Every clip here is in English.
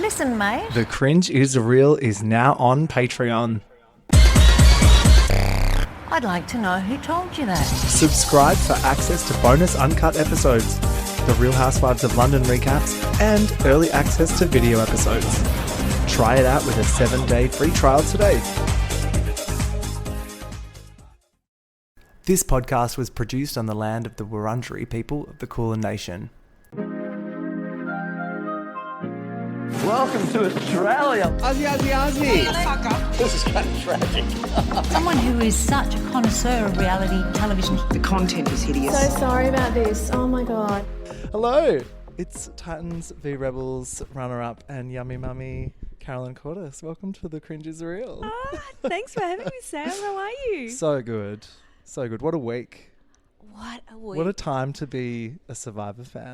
Listen, mate. The Cringe is Real is now on Patreon. I'd like to know who told you that. Subscribe for access to bonus uncut episodes, the Real Housewives of London recaps, and early access to video episodes. Try it out with a 7-day free trial today. This podcast was produced on the land of the Wurundjeri people of the Kulin Nation. Welcome to Australia. Aussie. This is kind of tragic. Someone who is such a connoisseur of reality television. The content is hideous. So sorry about this. Oh my God. Hello, it's Titans v Rebels runner-up and yummy mummy Carolyn Courtis. Welcome to The Cringe is Real. Thanks for having me, Sam. How are you? So good. So good. What a week. What a week. What a time to be a Survivor fan.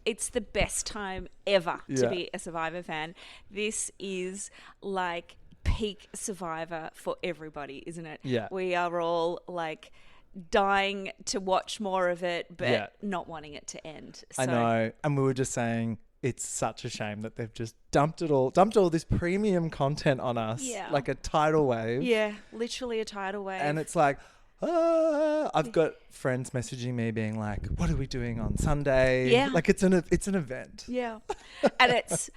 It's the best time ever Yeah. to be a Survivor fan. This is like peak Survivor for everybody, isn't it? Yeah. We are all like dying to watch more of it, but Yeah. not wanting it to end. I know. And we were just saying it's such a shame that they've just dumped all this premium content on us. Yeah. Like a tidal wave. Yeah, literally a tidal wave. And it's like, I've got friends messaging me being like, what are we doing on Sunday? Yeah. Like it's an event. Yeah. And it's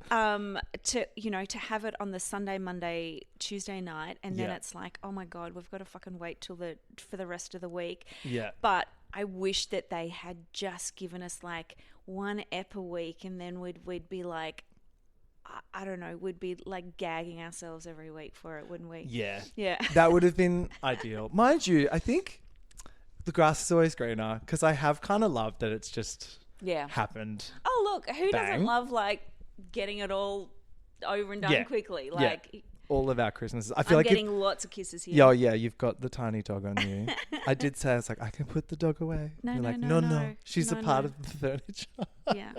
to have it on the Sunday, Monday, Tuesday night, and then Yeah. it's like, oh my God, we've got to fucking wait for the rest of the week. Yeah. But I wish that they had just given us like one ep a week, and then we'd be like, I don't know, we'd be like gagging ourselves every week for it, wouldn't we? Yeah. Yeah. That would have been ideal. Mind you, I think the grass is always greener because I have kind of loved that it's just Yeah. happened. Oh, look, who Bang. doesn't love like getting it all over and done Yeah. quickly? Yeah. Like, All of our Christmases. I feel I'm like getting lots of kisses here. yeah, you've got the tiny dog on you. I did say, I was like, I can put the dog away. No, You're no, like, no, no. no. She's No, a part no. of the furniture. Yeah.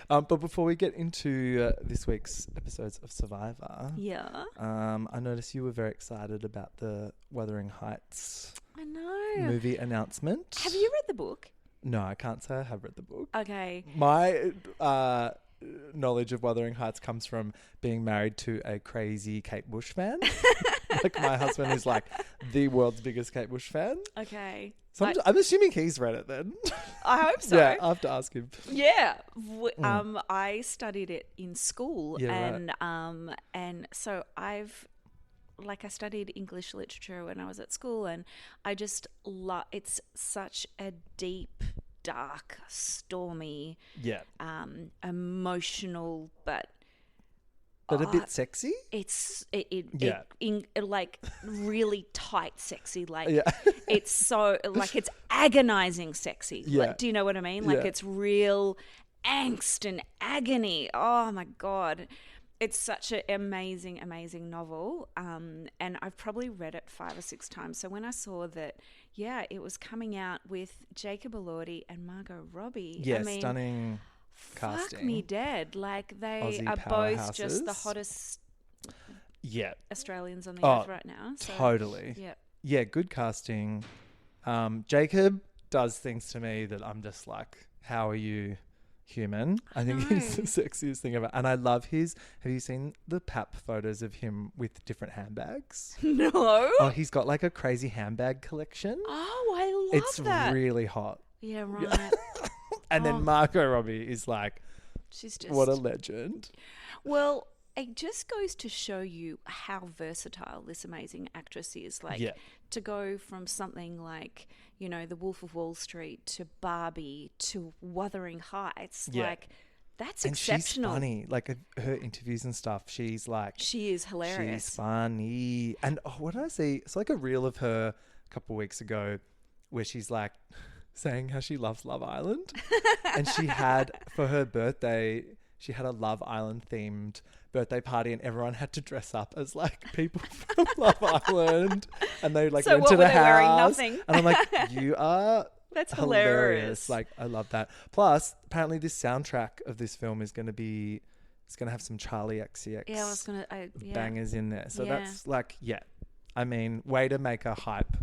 But before we get into this week's episodes of Survivor, Yeah. I noticed you were very excited about the Wuthering Heights I know. movie announcement. Have you read the book? No, I can't say I have read the book. Okay. My knowledge of Wuthering Heights comes from being married to a crazy Kate Bush fan. Like my husband is like the world's biggest Kate Bush fan. Okay. I'm assuming he's read it then. I hope so. Yeah, I have to ask him. Yeah. I studied it in school, Yeah, right. and so I studied English literature when I was at school, and I just love. It's such a deep, dark, stormy, Yeah. Emotional, but A bit sexy? it like really tight sexy, like Yeah. it's so like it's agonizing sexy. Yeah. Like, do you know what I mean? Like Yeah. it's real angst and agony. Oh my God. It's such an amazing, amazing novel. And I've probably read it 5 or 6 times. So when I saw that, it was coming out with Jacob Elordi and Margot Robbie. Yeah, I mean, stunning fuck casting. me dead. Like they Aussie are both just the powerhouses. hottest Yeah, Australians on the Oh, earth right now. So, totally. Yeah. Yeah, good casting. Jacob does things to me that I'm just like, how are you human? I think he's the sexiest thing ever. And I love have you seen the pap photos of him with different handbags? No. Oh, he's got like a crazy handbag collection. Oh, I love It's that. really hot. Yeah, right. And then Margot Robbie is like, She's just what a legend. Well, it just goes to show you how versatile this amazing actress is. Like Yeah. to go from something like, The Wolf of Wall Street to Barbie to Wuthering Heights. Yeah. Like that's And exceptional. she's funny. Like her interviews and stuff, she's like, She is hilarious. she's funny. And what did I see? It's like a reel of her a couple of weeks ago where she's like saying how she loves Love Island. And she had, for her birthday, she had a Love Island themed birthday party and everyone had to dress up as like people from Love Island. And they like So went what to were the they house. wearing? Nothing. And I'm like, you are That's hilarious. hilarious. Like, I love that. Plus, apparently this soundtrack of this film is going to have some Charlie XCX Yeah, I was gonna. bangers in there. So Yeah. that's like, I mean, way to make a hype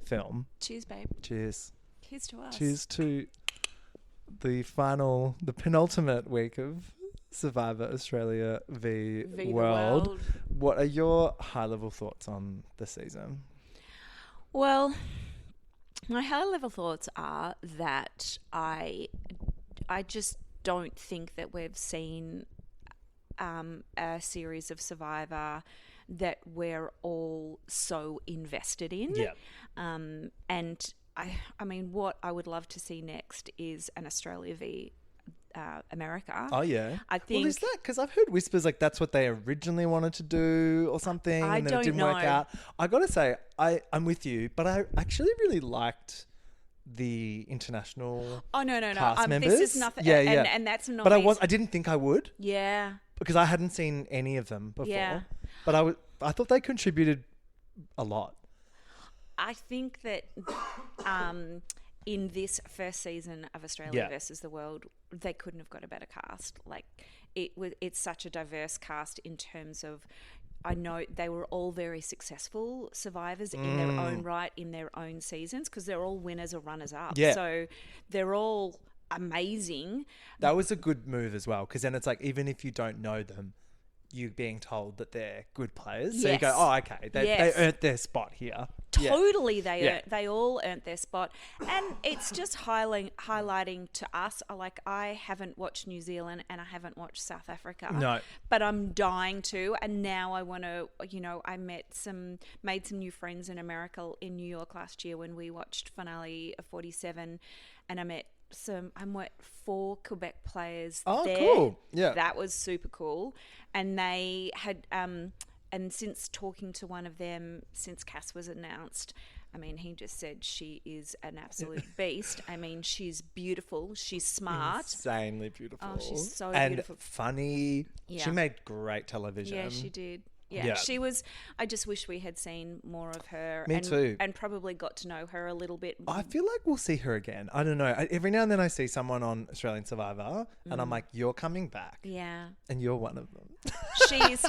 film. Cheers, babe. Cheers. Cheers to us. Cheers to the penultimate week of Survivor Australia v the World. World. What are your high-level thoughts on the season? Well, my high-level thoughts are that I just don't think that we've seen a series of Survivor that we're all so invested in. Yeah. And I mean, what I would love to see next is an Australia v America. Oh, yeah. I think. Well, is that because I've heard whispers like that's what they originally wanted to do or something, I and then it don't didn't work know. out. I got to say, I'm with you, but I actually really liked the international Oh no! cast members. This is nothing. Yeah, and, yeah. and that's not. But I didn't think I would Yeah. because I hadn't seen any of them before. Yeah. But I thought they contributed a lot. I think that in this first season of Australia Yeah. versus the World, they couldn't have got a better cast. Like it's such a diverse cast in terms of. I know they were all very successful survivors in their own right, in their own seasons, because they're all winners or runners up. Yeah. So they're all amazing. That was a good move as well, because then it's like even if you don't know them, you being told that they're good players. So you go, Yes. oh, okay, they Yes. earned their spot here. Yeah. Totally, Yeah. they all earned their spot, and it's just highlighting to us. Like I haven't watched New Zealand and I haven't watched South Africa. No. But I'm dying to, and now I want to. I made some new friends in America in New York last year when we watched finale of 47, and I met 4 Quebec players Oh, there. cool. Yeah. That was super cool. And they had, and since talking to one of them, since Cass was announced, I mean, he just said she is an absolute beast. I mean, she's beautiful. She's smart. Insanely beautiful. Oh, she's so and beautiful. funny. Yeah. She made great television. Yeah, she did. Yeah, Yeah. she was. I just wish we had seen more of her. Me too. And probably got to know her a little bit. I feel like we'll see her again. I don't know. Every now and then I see someone on Australian Survivor and I'm like, you're coming back. Yeah, And you're one of them. she's.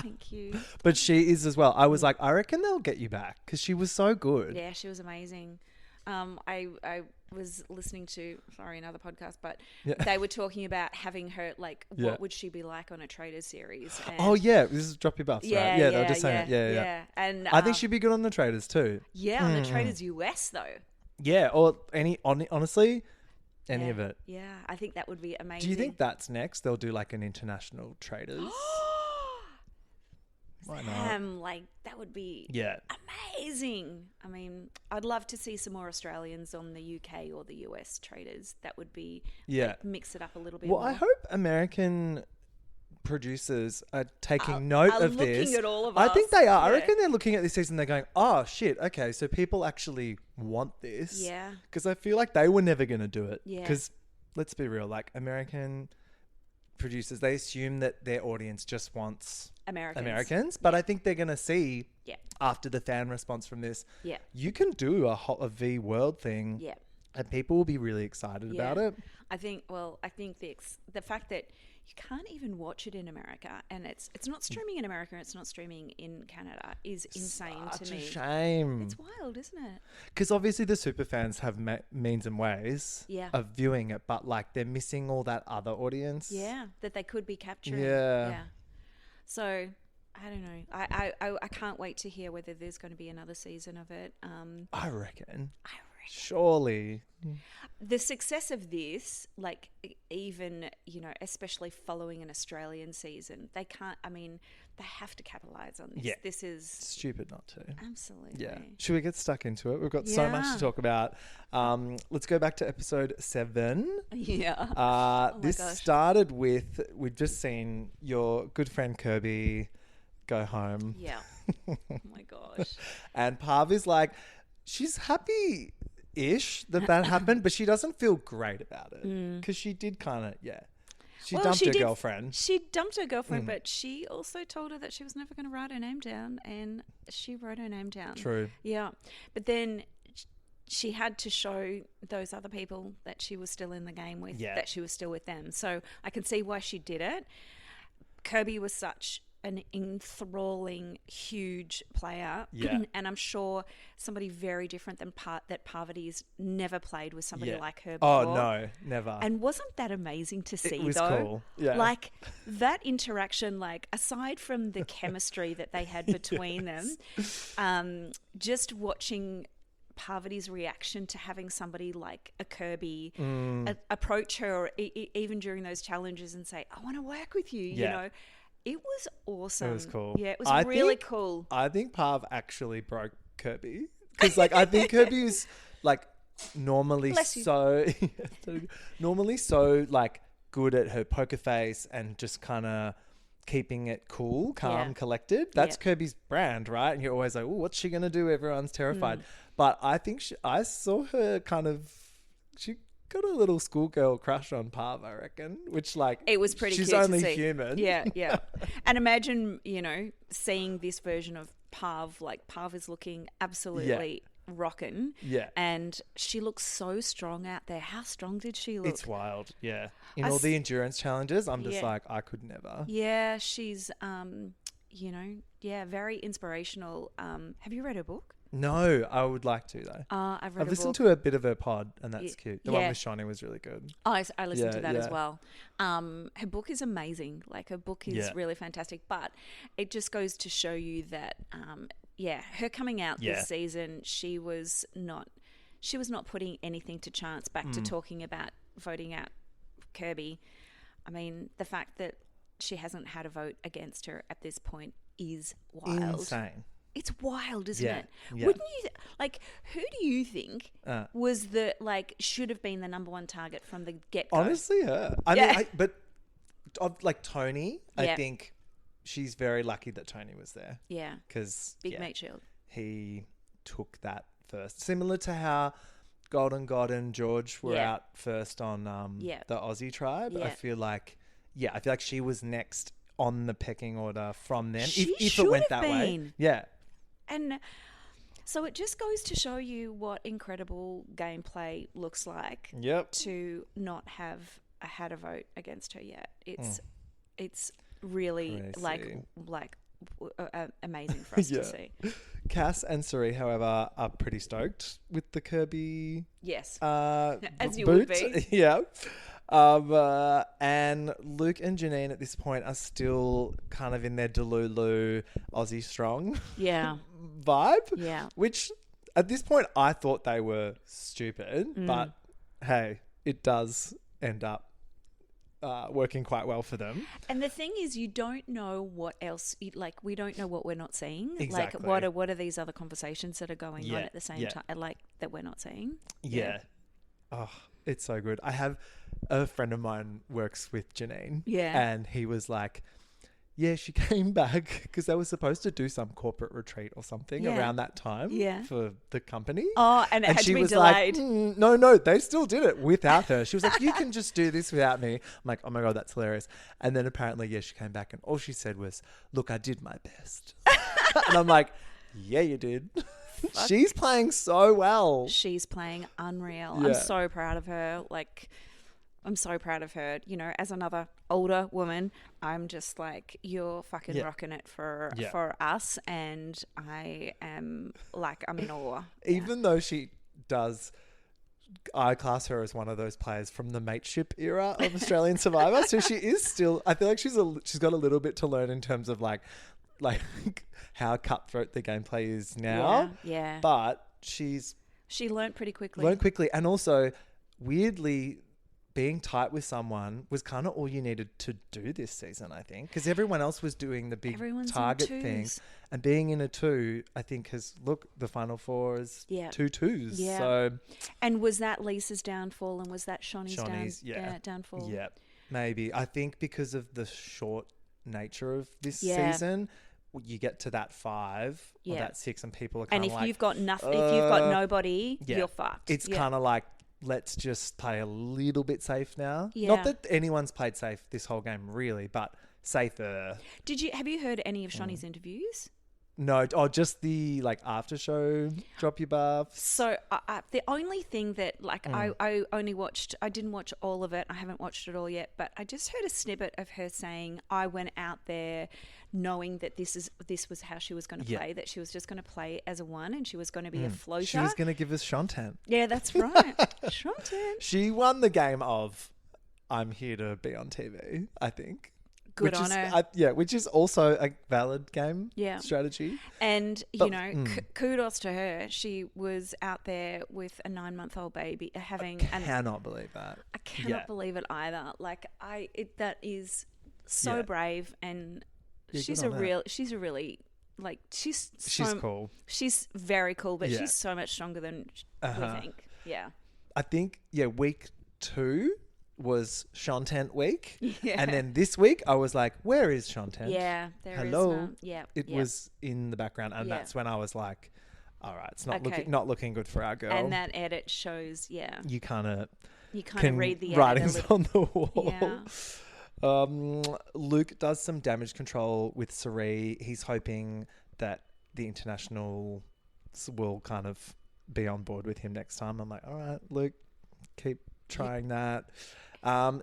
Thank you. But she is as well. I was like, I reckon they'll get you back because she was so good. Yeah, she was amazing. I was listening to another podcast, but Yeah. they were talking about having her like Yeah. what would she be like on a Traders series? And Oh, yeah. This is Drop Your Buffs, yeah, right? Yeah, they were just saying it. Yeah. And I think she'd be good on the Traders too. on the Traders US though. Yeah, or honestly, any Yeah. of it. Yeah, I think that would be amazing. Do you think that's next? They'll do like an international Traders? Why not? Like that would be Yeah. amazing. I mean, I'd love to see some more Australians on the UK or the US Traders. That would be Yeah. like, mix it up a little bit. Well, more. I hope American producers are taking note are of this. looking at all of I think us. they are. I Yeah. reckon they're looking at this season. They're going, "Oh shit, okay, so people actually want this." Yeah. Because I feel like they were never going to do it. Yeah. Because let's be real, like American producers, they assume that their audience just wants Americans. But I think they're going to see Yeah. after the fan response from this, Yeah. you can do a V World thing. Yeah. And people will be really excited about it. I think the fact that you can't even watch it in America and it's not streaming in America, it's not streaming in Canada is insane Such to me. a shame. It's wild, isn't it? Because obviously the super fans have means and ways Yeah. of viewing it, but like they're missing all that other audience. Yeah, that they could be capturing. Yeah. So I don't know. I can't wait to hear whether there's going to be another season of it. I reckon. Surely. The success of this, like even, especially following an Australian season, they have to capitalize on this. Yeah. This is Stupid not to. absolutely. Yeah. Should we get stuck into it? We've got so much to talk about. Let's go back to episode 7. Yeah. This gosh. started with, we've just seen your good friend Kirby go home. Yeah. Oh my gosh. And Parv is like, she's happy-ish that happened, but she doesn't feel great about it. Because she did kind of, She dumped her girlfriend. She dumped her girlfriend, but she also told her that she was never going to write her name down, and she wrote her name down. True. Yeah. But then she had to show those other people that she was still in the game with, Yeah. that she was still with them. So I can see why she did it. Kirby was such an enthralling, huge player. Yeah. And I'm sure somebody very different than that Parvati's never played with somebody like her Oh, before. no, never. And wasn't that amazing to see, it was though? cool. Yeah. Like, that interaction, like, aside from the chemistry that they had between them, just watching Parvati's reaction to having somebody like a Kirby approach her, or even during those challenges, and say, I want to work with you, you know. It was awesome. It was cool. Yeah, it was really cool. I think Parv actually broke Kirby. Because, like, I think Kirby's, like, normally like, good at her poker face and just kind of keeping it cool, calm, collected. That's Kirby's brand, right? And you're always like, oh, what's she going to do? Everyone's terrified. But I think I saw her she got a little schoolgirl crush on Parv, I reckon, which, like, it was pretty she's cute only to see. human. Yeah, yeah. And imagine, you know, seeing this version of Parv, like, Parv is looking absolutely rockin'. Yeah. And she looks so strong out there. How strong did she look? It's wild, yeah. In all the endurance challenges, I'm just like, I could never. Yeah, she's, you know, very inspirational. Have you read her book? No, I would like to, though. I've read I've a listened book. to a bit of her pod, and that's cute. The one with Shontent was really good. Oh, I listened to that as yeah. well. Her book is amazing. Like, her book is really fantastic. But it just goes to show you that, her coming out this season, she was not putting anything to chance. Back to talking about voting out Kirby. I mean, the fact that she hasn't had a vote against her at this point is wild. Insane. It's wild, isn't it? Yeah. Wouldn't you who do you think was should have been the number one target from the get-go? Honestly, her. I mean, but of, like, Tony, I think she's very lucky that Tony was there. Yeah. Because Big Mate Shield. He took that first. Similar to how Golden God and George were out first on the Aussie tribe. Yeah. I feel like she was next on the pecking order from them. She if it went should have that way. been. Yeah. And so it just goes to show you what incredible gameplay looks like. Yep. To not have had a vote against her yet. It's really Crazy. amazing for us to see. Cass and Cirie, however, are pretty stoked with the Kirby. Yes. As you would be. Yeah. And Luke and Janine at this point are still kind of in their Delulu Aussie strong vibe. Yeah. Which at this point I thought they were stupid, but hey, it does end up working quite well for them. And the thing is, you don't know what else. We don't know what we're not seeing. Exactly. Like, what are these other conversations that are going on at the same time? Like, that we're not seeing. Yeah. Oh, it's so good. I have a friend of mine works with Janine. Yeah. And he was like, yeah, she came back because they were supposed to do some corporate retreat or something around that time for the company. Oh, and it had to be delayed. Like, no, they still did it without her. She was like, you can just do this without me. I'm like, oh my God, that's hilarious. And then apparently, she came back and all she said was, look, I did my best. And I'm like, yeah, you did. She's playing so well. She's playing unreal. Yeah. I'm so proud of her. Like, I'm so proud of her. You know, as another older woman, I'm just like, you're fucking rocking it for us. And I am like, I'm in awe. Even though she does, I class her as one of those players from the mateship era of Australian Survivor. So she is still, I feel like she's got a little bit to learn in terms of like how cutthroat the gameplay is now. Yeah. But she learned pretty quickly. And also, weirdly, being tight with someone was kind of all you needed to do this season, I think, because everyone else was doing the big target thing, and being in a 2, I think the final 4 is 2 twos. Yeah. So, and was that Lisa's downfall, and was that Shonnie's downfall? Yeah, maybe. I think because of the short nature of this season, you get to that 5 or that 6, and people are kind of like, and if you've got nothing, if you've got nobody, you're fucked. It's kind of like, let's just play a little bit safe now. Yeah. Not that anyone's played safe this whole game, really, but safer. Have you heard any of Shonnie's interviews? No, just the like after show drop your baths. So the only thing that like I only watched, I didn't watch all of it. I haven't watched it all yet, but I just heard a snippet of her saying, I went out there knowing that this was how she was going to play, that she was just going to play as a one and she was going to be a floater. She was going to give us Shontent. Yeah, that's right. Shontent. She won the game of I'm here to be on TV, I think. Good which on is, her. Which is also a valid game strategy. And, kudos to her. She was out there with a 9-month-old baby Cannot believe that. I cannot believe it either. Like, that is so brave, and she's really, like, she's cool. She's very cool, but she's so much stronger than we think. Yeah. I think, week 2 was Shontent week. Yeah. And then this week I was like, where is Shontent? Yeah, there is Hello. none. Yeah. It was in the background, and that's when I was like, all right, it's not looking good for our girl. And that edit shows, you kind of read the writings edit on the wall. Yeah. Luke does some damage control with Cirie. He's hoping that the internationals will kind of be on board with him next time. I'm like, all right, Luke, keep trying that.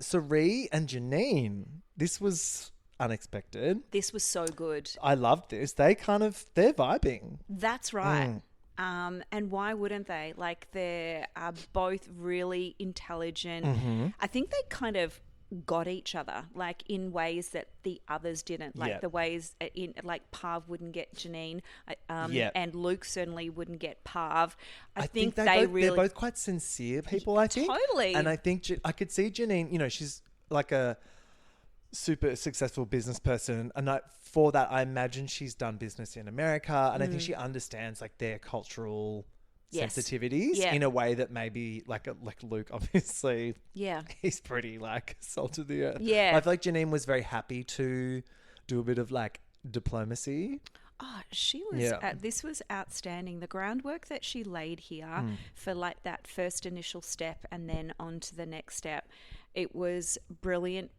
Cirie and Janine. This was unexpected. This was so good. I loved this. They're vibing. That's right. And why wouldn't they? Like, they are both really intelligent. I think they kind of got each other, like, in ways that the others didn't. Like the ways in, like, Parv wouldn't get Janine, and Luke certainly wouldn't get Parv. I think they're both quite sincere people. I think totally, and I think I could see Janine. You know, she's like a super successful business person, and for that, I imagine she's done business in America, and I think she understands like their cultural sensitivities in a way that maybe like Luke, obviously, he's pretty like salt of the earth. I feel like Janine was very happy to do a bit of like diplomacy. Oh, she was. This was outstanding. The groundwork that she laid here for like that first initial step and then on to the next step, it was brilliant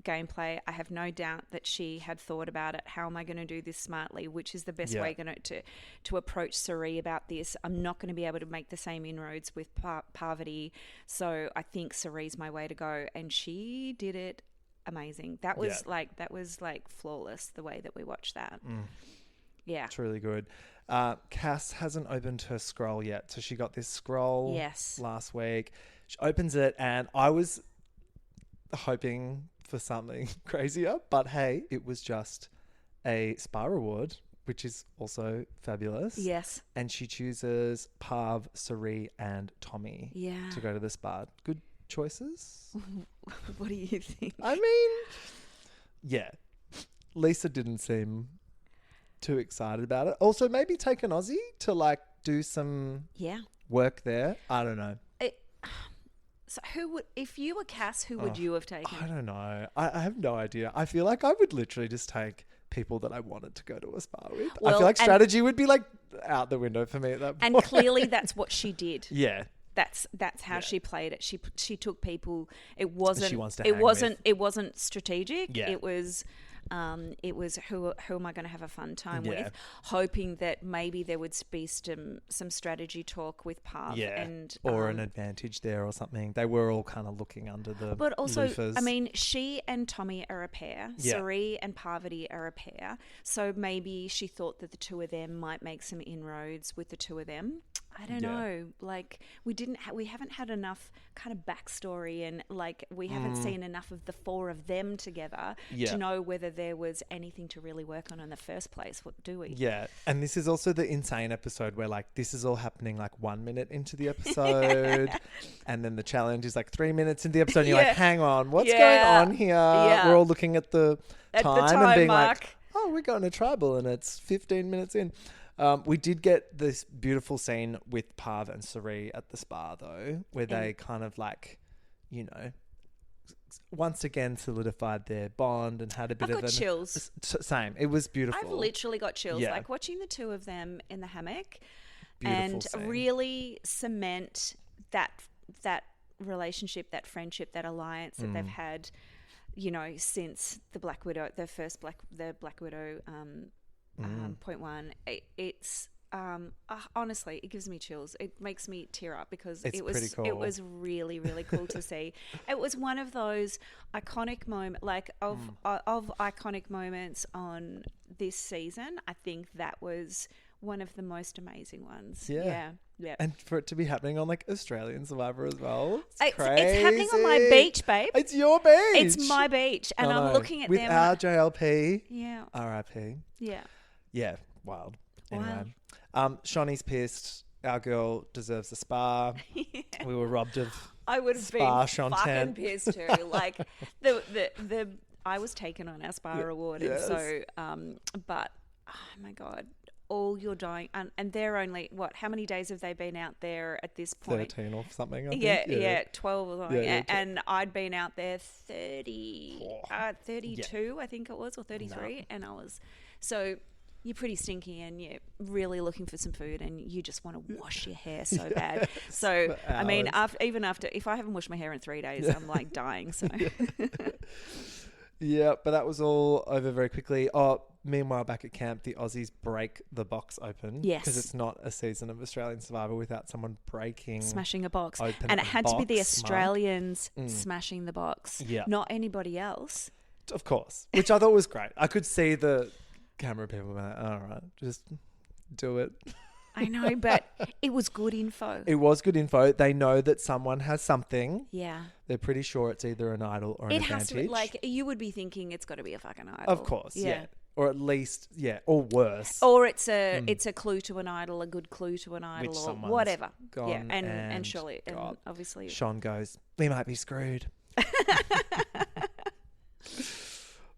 gameplay. I have no doubt that she had thought about it. How am I going to do this smartly? Which is the best way to approach Cirie about this? I'm not going to be able to make the same inroads with Parvati, so I think Cirie's my way to go, and she did it amazing. That was like flawless the way that we watched that. Yeah, it's really good. Cass hasn't opened her scroll yet, so she got this scroll last week. She opens it, and I was hoping for something crazier, but hey, it was just a spa reward, which is also fabulous. Yes. And she chooses Parv, Cirie, and Tommy to go to the spa. Good choices. What do you think? I mean, Lisa didn't seem too excited about it. Also, maybe take an Aussie to like do some work there. I don't know. So if you were Cass, who would you have taken? I don't know. I have no idea. I feel like I would literally just take people that I wanted to go to a spa with. I feel like strategy would be like out the window for me at that point. And clearly that's what she did. Yeah. That's how she played it. She took people. It wasn't. She wants to It wasn't strategic. Yeah. It was who am I going to have a fun time with? Hoping that maybe there would be some strategy talk with Parv or an advantage there or something. They were all kind of looking under the But also, loofahs. I mean, she and Tommy are a pair. Cirie and Parvati are a pair. So maybe she thought that the two of them might make some inroads with the two of them. I don't know. Like, we haven't had enough kind of backstory, and like we haven't seen enough of the four of them together to know whether there was anything to really work on in the first place. What do we? Yeah. And this is also the insane episode where like this is all happening like 1 minute into the episode and then the challenge is like 3 minutes into the episode and you're like, hang on, what's going on here? We're all looking at the time and being mark. Like, oh, we're going to tribal and it's 15 minutes in. We did get this beautiful scene with Parv and Cirie at the spa, though, where they kind of like, you know, once again solidified their bond and had a bit of chills. Same. It was beautiful. I've literally got chills. Yeah. Like watching the two of them in the hammock Beautiful scene. Really cement that relationship, that friendship, that alliance that they've had, you know, since the Black Widow, the Black Widow point one. It's honestly, it gives me chills. It makes me tear up because It's pretty cool. It was really, really cool to see. It was one of those iconic of iconic moments on this season. I think that was one of the most amazing ones. Yeah. And for it to be happening on like Australian Survivor as well. It's happening on my beach, babe. It's your beach. It's my beach. And I'm looking at with them. our JLP. Yeah. RIP. Yeah. Yeah. Wild. Anyway. Wild. Shawnee's pissed. Our girl deserves a spa. We were robbed of I would have spa been Shontent. fucking pissed too. Like the I was taken on our spa award, and so but oh my god, all you're dying, and they're only how many days have they been out there at this point? 13 or something. I think. Yeah, 12 or something. Yeah, and I'd been out there 32, I think it was, or 33, and I was so. You're pretty stinky and you're really looking for some food and you just want to wash your hair so bad. So, I mean, even after, if I haven't washed my hair in 3 days, I'm like dying. So, yeah, but that was all over very quickly. Oh, meanwhile, back at camp, the Aussies break the box open. Yes. Because it's not a season of Australian Survivor without someone smashing a box. Open and it had to be the box, Australians smashing the box, not anybody else. Of course, which I thought was great. I could see the camera people were like, all right, just do it. I know, but it was good info. It was good info. They know that someone has something. Yeah. They're pretty sure it's either an idol or an advantage. It has to be, like, you would be thinking it's got to be a fucking idol. Of course, yeah. Or at least, or worse. Or it's a clue to an idol, a good clue to an idol, Which or someone's whatever. gone Yeah, and surely, and obviously. Sean goes, we might be screwed.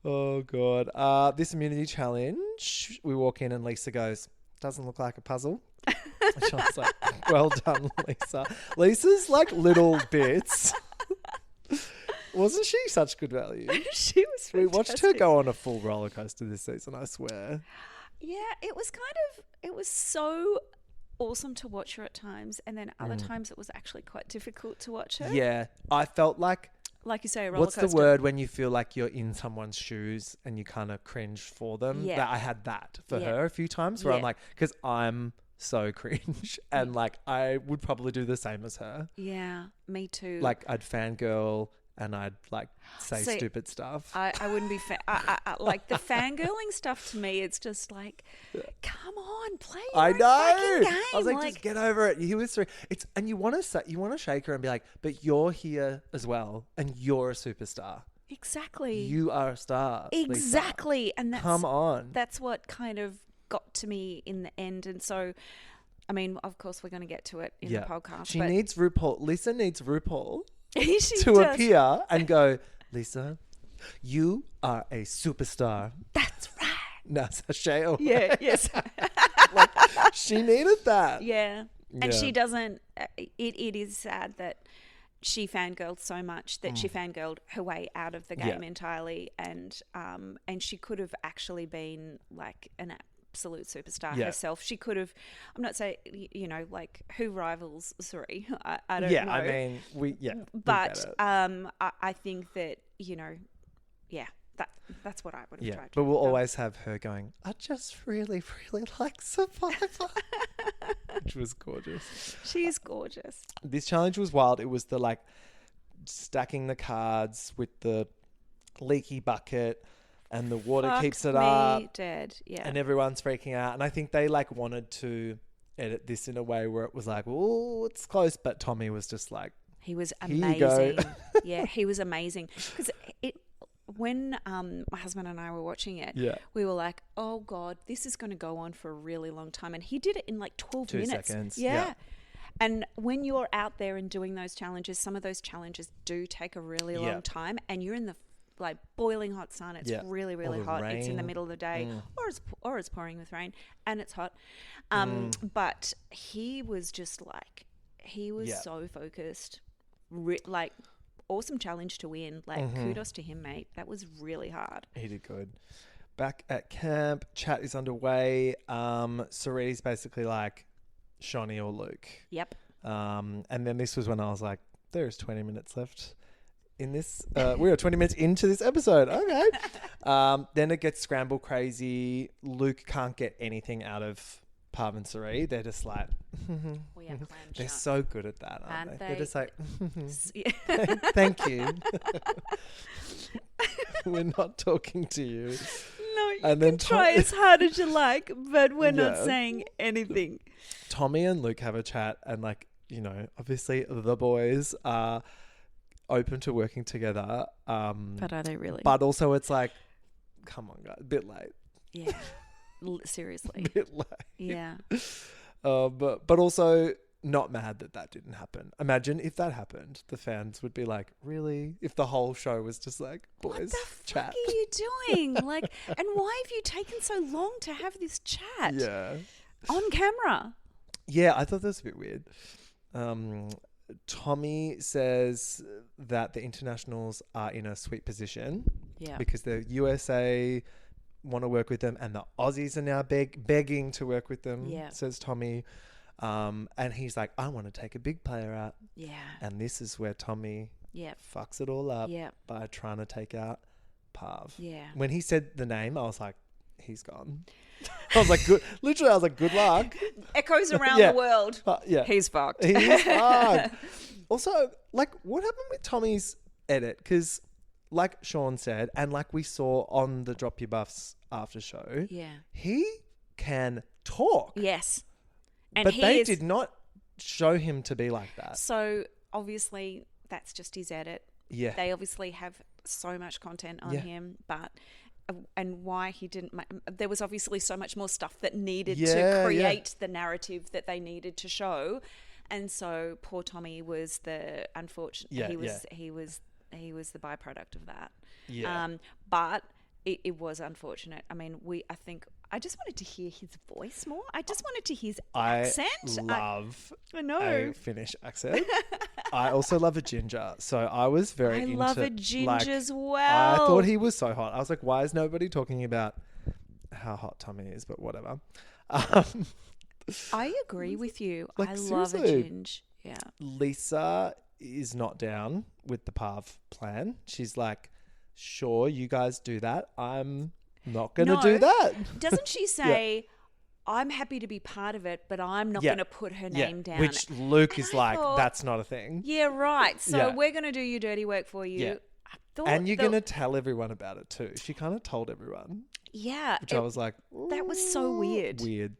Oh, God. This immunity challenge, we walk in and Lisa goes, doesn't look like a puzzle. And Sean's like, well done, Lisa. Lisa's like little bits. Wasn't she such good value? She was fantastic. We watched her go on a full roller coaster this season, I swear. Yeah, it was so awesome to watch her at times. And then other times it was actually quite difficult to watch her. Yeah, I felt like you say, a roller coaster. What's the word when you feel like you're in someone's shoes and you kind of cringe for them? Yeah. I had that for her a few times where I'm like, because I'm so cringe and like I would probably do the same as her. Yeah, me too. Like I'd fangirl and I'd like say stupid stuff. I wouldn't be like the fangirling stuff to me. It's just like, come on, play your I know. fucking game. I was like, just get over it. You was and you want to shake her and be like, but you're here as well, and you're a superstar. Exactly. You are a star. Exactly, Lisa. and that's come on. That's what kind of got to me in the end, and so. I mean, of course, we're going to get to it in the podcast. She needs RuPaul. Lisa needs RuPaul to appear and go, Lisa, you are a superstar. That's right. Now sashay away. Yeah, yes. Like, she needed that. Yeah. And she doesn't, it is sad that she fangirled so much that she fangirled her way out of the game entirely. And she could have actually been like an absolute superstar herself. She could have, I'm not saying, like who rivals Cirie? I don't know. Yeah, I mean, but I think that, that's what I would have tried to but we'll do. always have her going, I just really, really like Survivor. Which was gorgeous. She's gorgeous. This challenge was wild. It was the like stacking the cards with the leaky bucket. And the water keeps it up. Dead. Yeah. And everyone's freaking out. And I think they like wanted to edit this in a way where it was like, oh, it's close. But Tommy was just like, he was amazing. Here you go. Yeah, he was amazing. Because when my husband and I were watching it, we were like, oh God, this is going to go on for a really long time. And he did it in like 12 minutes. 2 seconds. Yeah. And when you're out there and doing those challenges, some of those challenges do take a really long time. And you're in the like boiling hot sun. It's really, really hot. Rain. It's in the middle of the day, or it's pouring with rain, and it's hot. But he was just like, he was so focused. Like, awesome challenge to win. Like, kudos to him, mate. That was really hard. He did good. Back at camp, chat is underway. Cirie's basically like Shonny or Luke. Yep. And then this was when I was like, there's 20 minutes left. in this. We are 20 minutes into this episode. Okay. Then it gets scramble crazy. Luke can't get anything out of Parv and Cirie. They're just like, We are clam they're shut. so good at that, aren't Aren't they? They're they? just like, Yeah. thank you. We're not talking to you. No, you And then can try as hard as you like, but we're not Yeah. saying anything. Tommy and Luke have a chat, and like, you know, obviously the boys are open to working together. But are they really? But also it's like, come on, guys, a bit late. Yeah. Seriously. A bit late. Yeah. But also not mad that didn't happen. Imagine if that happened, the fans would be like, really? If the whole show was just like, boys, What the chat. fuck are you doing? Like, and why have you taken so long to have this chat Yeah. on camera? Yeah, I thought that was a bit weird. Tommy says that the internationals are in a sweet position because the USA want to work with them and the Aussies are now begging to work with them, says Tommy. And he's like, I want to take a big player out. Yeah. And this is where Tommy fucks it all up by trying to take out Parv. Yeah. When he said the name, I was like, he's gone. I was like, good. Literally, I was like, good luck. Echoes around Yeah. the world. Yeah. He's fucked. He's fucked. Also, like, what happened with Tommy's edit? Because, like Sean said, and like we saw on the Drop Your Buffs after show, he can talk. Yes. And But he they is, did not show him to be like that. So obviously that's just his edit. Yeah. They obviously have so much content on him, but and why he didn't there was obviously so much more stuff that needed to create the narrative that they needed to show. And so poor Tommy was the unfortunate he was the byproduct of that. Yeah. But it was unfortunate. I mean, I just wanted to hear his voice more. I just wanted to hear his accent. I love I know. a Finnish accent. I also love a ginger. So I was very into... I love a ginger like, as well. I thought he was so hot. I was like, why is nobody talking about how hot Tommy is? But whatever. I agree with you. Like, I love a seriously. ginger. Yeah. Lisa is not down with the Parv plan. She's like, sure, you guys do that. I'm not going to No. do that. Doesn't she say, I'm happy to be part of it, but I'm not going to put her name down? Which Luke is I like, thought, that's not a thing. Yeah, right. So Yeah. we're going to do your dirty work for you. Yeah. I thought And you're going to tell everyone about it too. She kind of told everyone, Yeah. which I was like, that was so weird. Weird.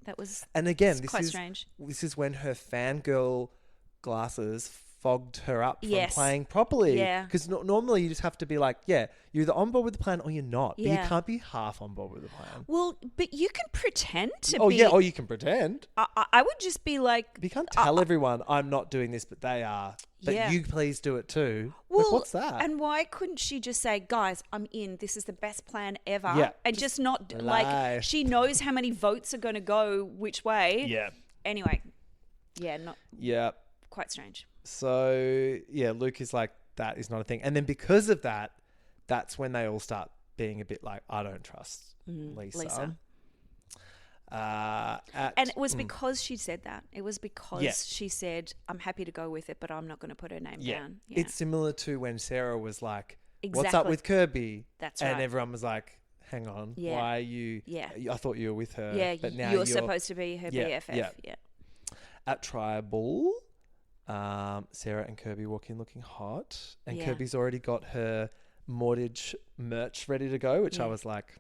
That was And again, quite strange. This is when her fangirl glasses fogged her up from Yes. playing properly. Yeah. Because normally you just have to be like, yeah, you're either on board with the plan or you're not. But you Yeah. can't be half on board with the plan. Well, but you can pretend to Oh, be. yeah. Or you can pretend. I would just be like, But you can't tell everyone, I'm not doing this, but they are. But Yeah. you please do it too. well, like, what's that? And why couldn't she just say, guys, I'm in. This is the best plan ever. Yeah, And just not lie. like she knows how many votes are going to go which way. yeah. Anyway, not Yeah. quite strange. So, yeah, Luke is like, that is not a thing. And then because of that, that's when they all start being a bit like, I don't trust Lisa. And it was because she said that. It was because Yeah. she said, I'm happy to go with it, but I'm not going to put her name Yeah. down. Yeah. It's similar to when Sarah was like, what's up Exactly. with Kirby? That's and right. everyone was like, hang on, Yeah. why are you? Yeah. I thought you were with her. yeah, but now you're supposed to be her Yeah, BFF. yeah. Yeah. At Tribal, Sarah and Kirby walk in looking hot. And Yeah. Kirby's already got her mortgage merch ready to go, which I Yeah. was like,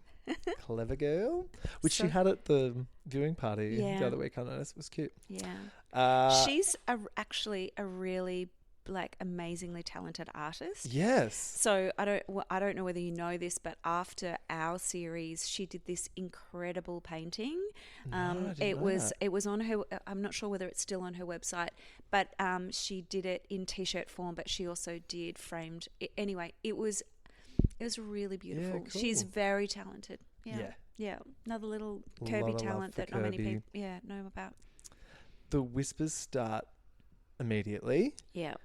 clever girl. Which she So- had at the viewing party Yeah. the other week. I noticed. It was cute. Yeah. She's actually a really amazingly talented artist. Yes. So I don't know whether you know this, but after our series, she did this incredible painting. I didn't It know was that. it was on her. I'm not sure whether it's still on her website, but she did it in t-shirt form. But she also did framed. Anyway, it was really beautiful. She's cool. very talented. Yeah. Yeah. Yeah. Another little A Kirby lot of love talent for that not many Kirby. people know about. The whispers start immediately. Yeah.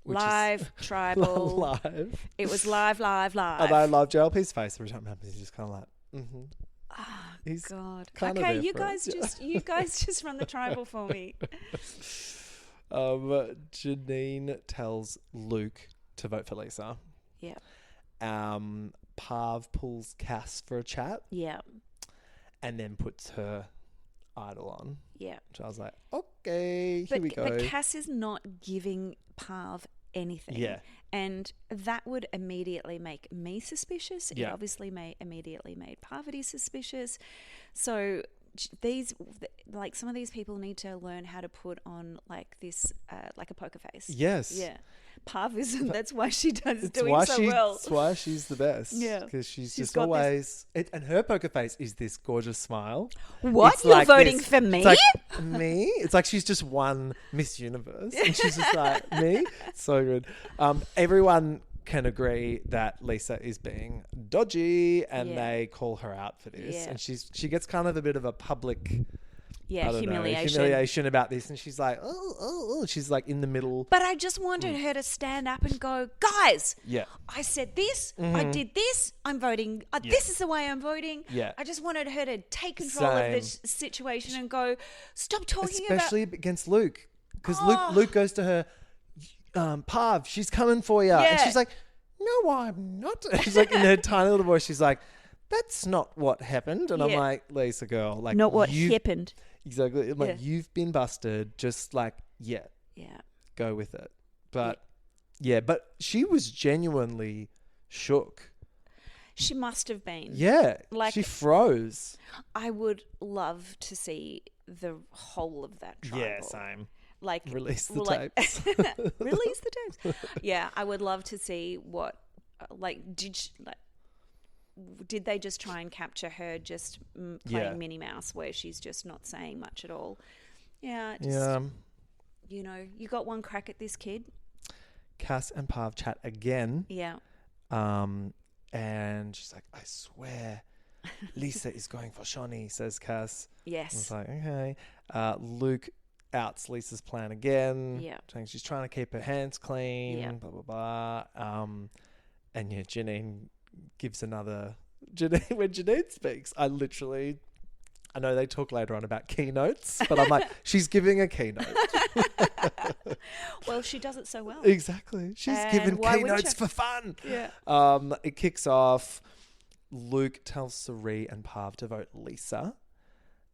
Which is- Live tribal. Live. It was live. And I love JLP's face every time it happens. He's just kind of like, He's God. kinda Okay, there you for guys it. you guys just run the tribal for me. Janine tells Luke to vote for Lisa. Yeah. Parv pulls Cass for a chat Yeah. and then puts her idol on. Yeah. Which I was like, okay, here we go. But Cass is not giving Parv anything. Yeah. And that would immediately make me suspicious. Yeah. It obviously immediately made Parvati suspicious. So these, like, some of these people need to learn how to put on like this, like a poker face. Yes. Yeah. Parv isn't. That's why she does It's doing why so well. That's why she's the best. Yeah. Because she's just got this- always... and her poker face is this gorgeous smile. What? It's You're like voting this. for me? It's like, me? It's like she's just won Miss Universe. And she's just like, me? So good. Everyone can agree that Lisa is being dodgy and Yeah. they call her out for this. Yeah. And she gets kind of a bit of a public... Yeah, I don't know, humiliation about this. And she's like, oh. She's like in the middle. But I just wanted her to stand up and go, guys, Yeah. I said this, I did this, I'm voting, this is the way I'm voting. Yeah. I just wanted her to take control of Same. this situation and go, stop talking Especially about... against Luke. Because Oh. Luke goes to her, Parv, she's coming for you. And Yeah. she's like, no, I'm not. She's like, in her tiny little voice, she's like, that's not what happened. And I'm Yeah. like, Lisa girl, like, Not what you've- happened. Exactly. I'm like, Yeah. you've been busted. Just like, yeah, Yeah. go with it. But yeah, but she was genuinely shook. She must have been. Yeah. Like- she froze. I would love to see the whole of that tribal. Yeah, same. Like, Release the like- tapes. Release the tapes. Yeah, I would love to see what, did they just try and capture her just playing Yeah. Minnie Mouse where she's just not saying much at all? Yeah, just, Yeah. you know, you got one crack at this kid. Cass and Parv chat again. Yeah. And she's like, I swear, Lisa is going for Shawnee, says Cass. I was Yes. like, okay. Luke outs Lisa's plan again. Yeah. Saying she's trying to keep her hands clean, Yeah. blah, blah, blah. And yeah, Janine gives another... when Janine speaks, I know they talk later on about keynotes, but I'm like, she's giving a keynote. Well, she does it so well. Exactly. She's And given why wouldn't keynotes you? for fun. Yeah. It kicks off. Luke tells Cirie and Parv to vote Lisa.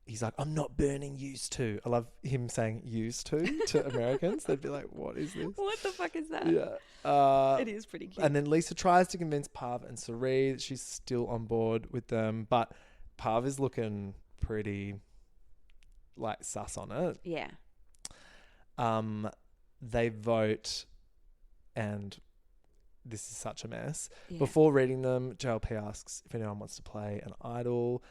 He's like, I'm not burning used to. I love him saying used to Americans. They'd be like, what is this? What the fuck is that? Yeah. It is pretty cute. And then Lisa tries to convince Parv and Cirie that she's still on board with them. But Parv is looking pretty like sus on it. Yeah. They vote and this is such a mess. Yeah. Before reading them, JLP asks if anyone wants to play an idol.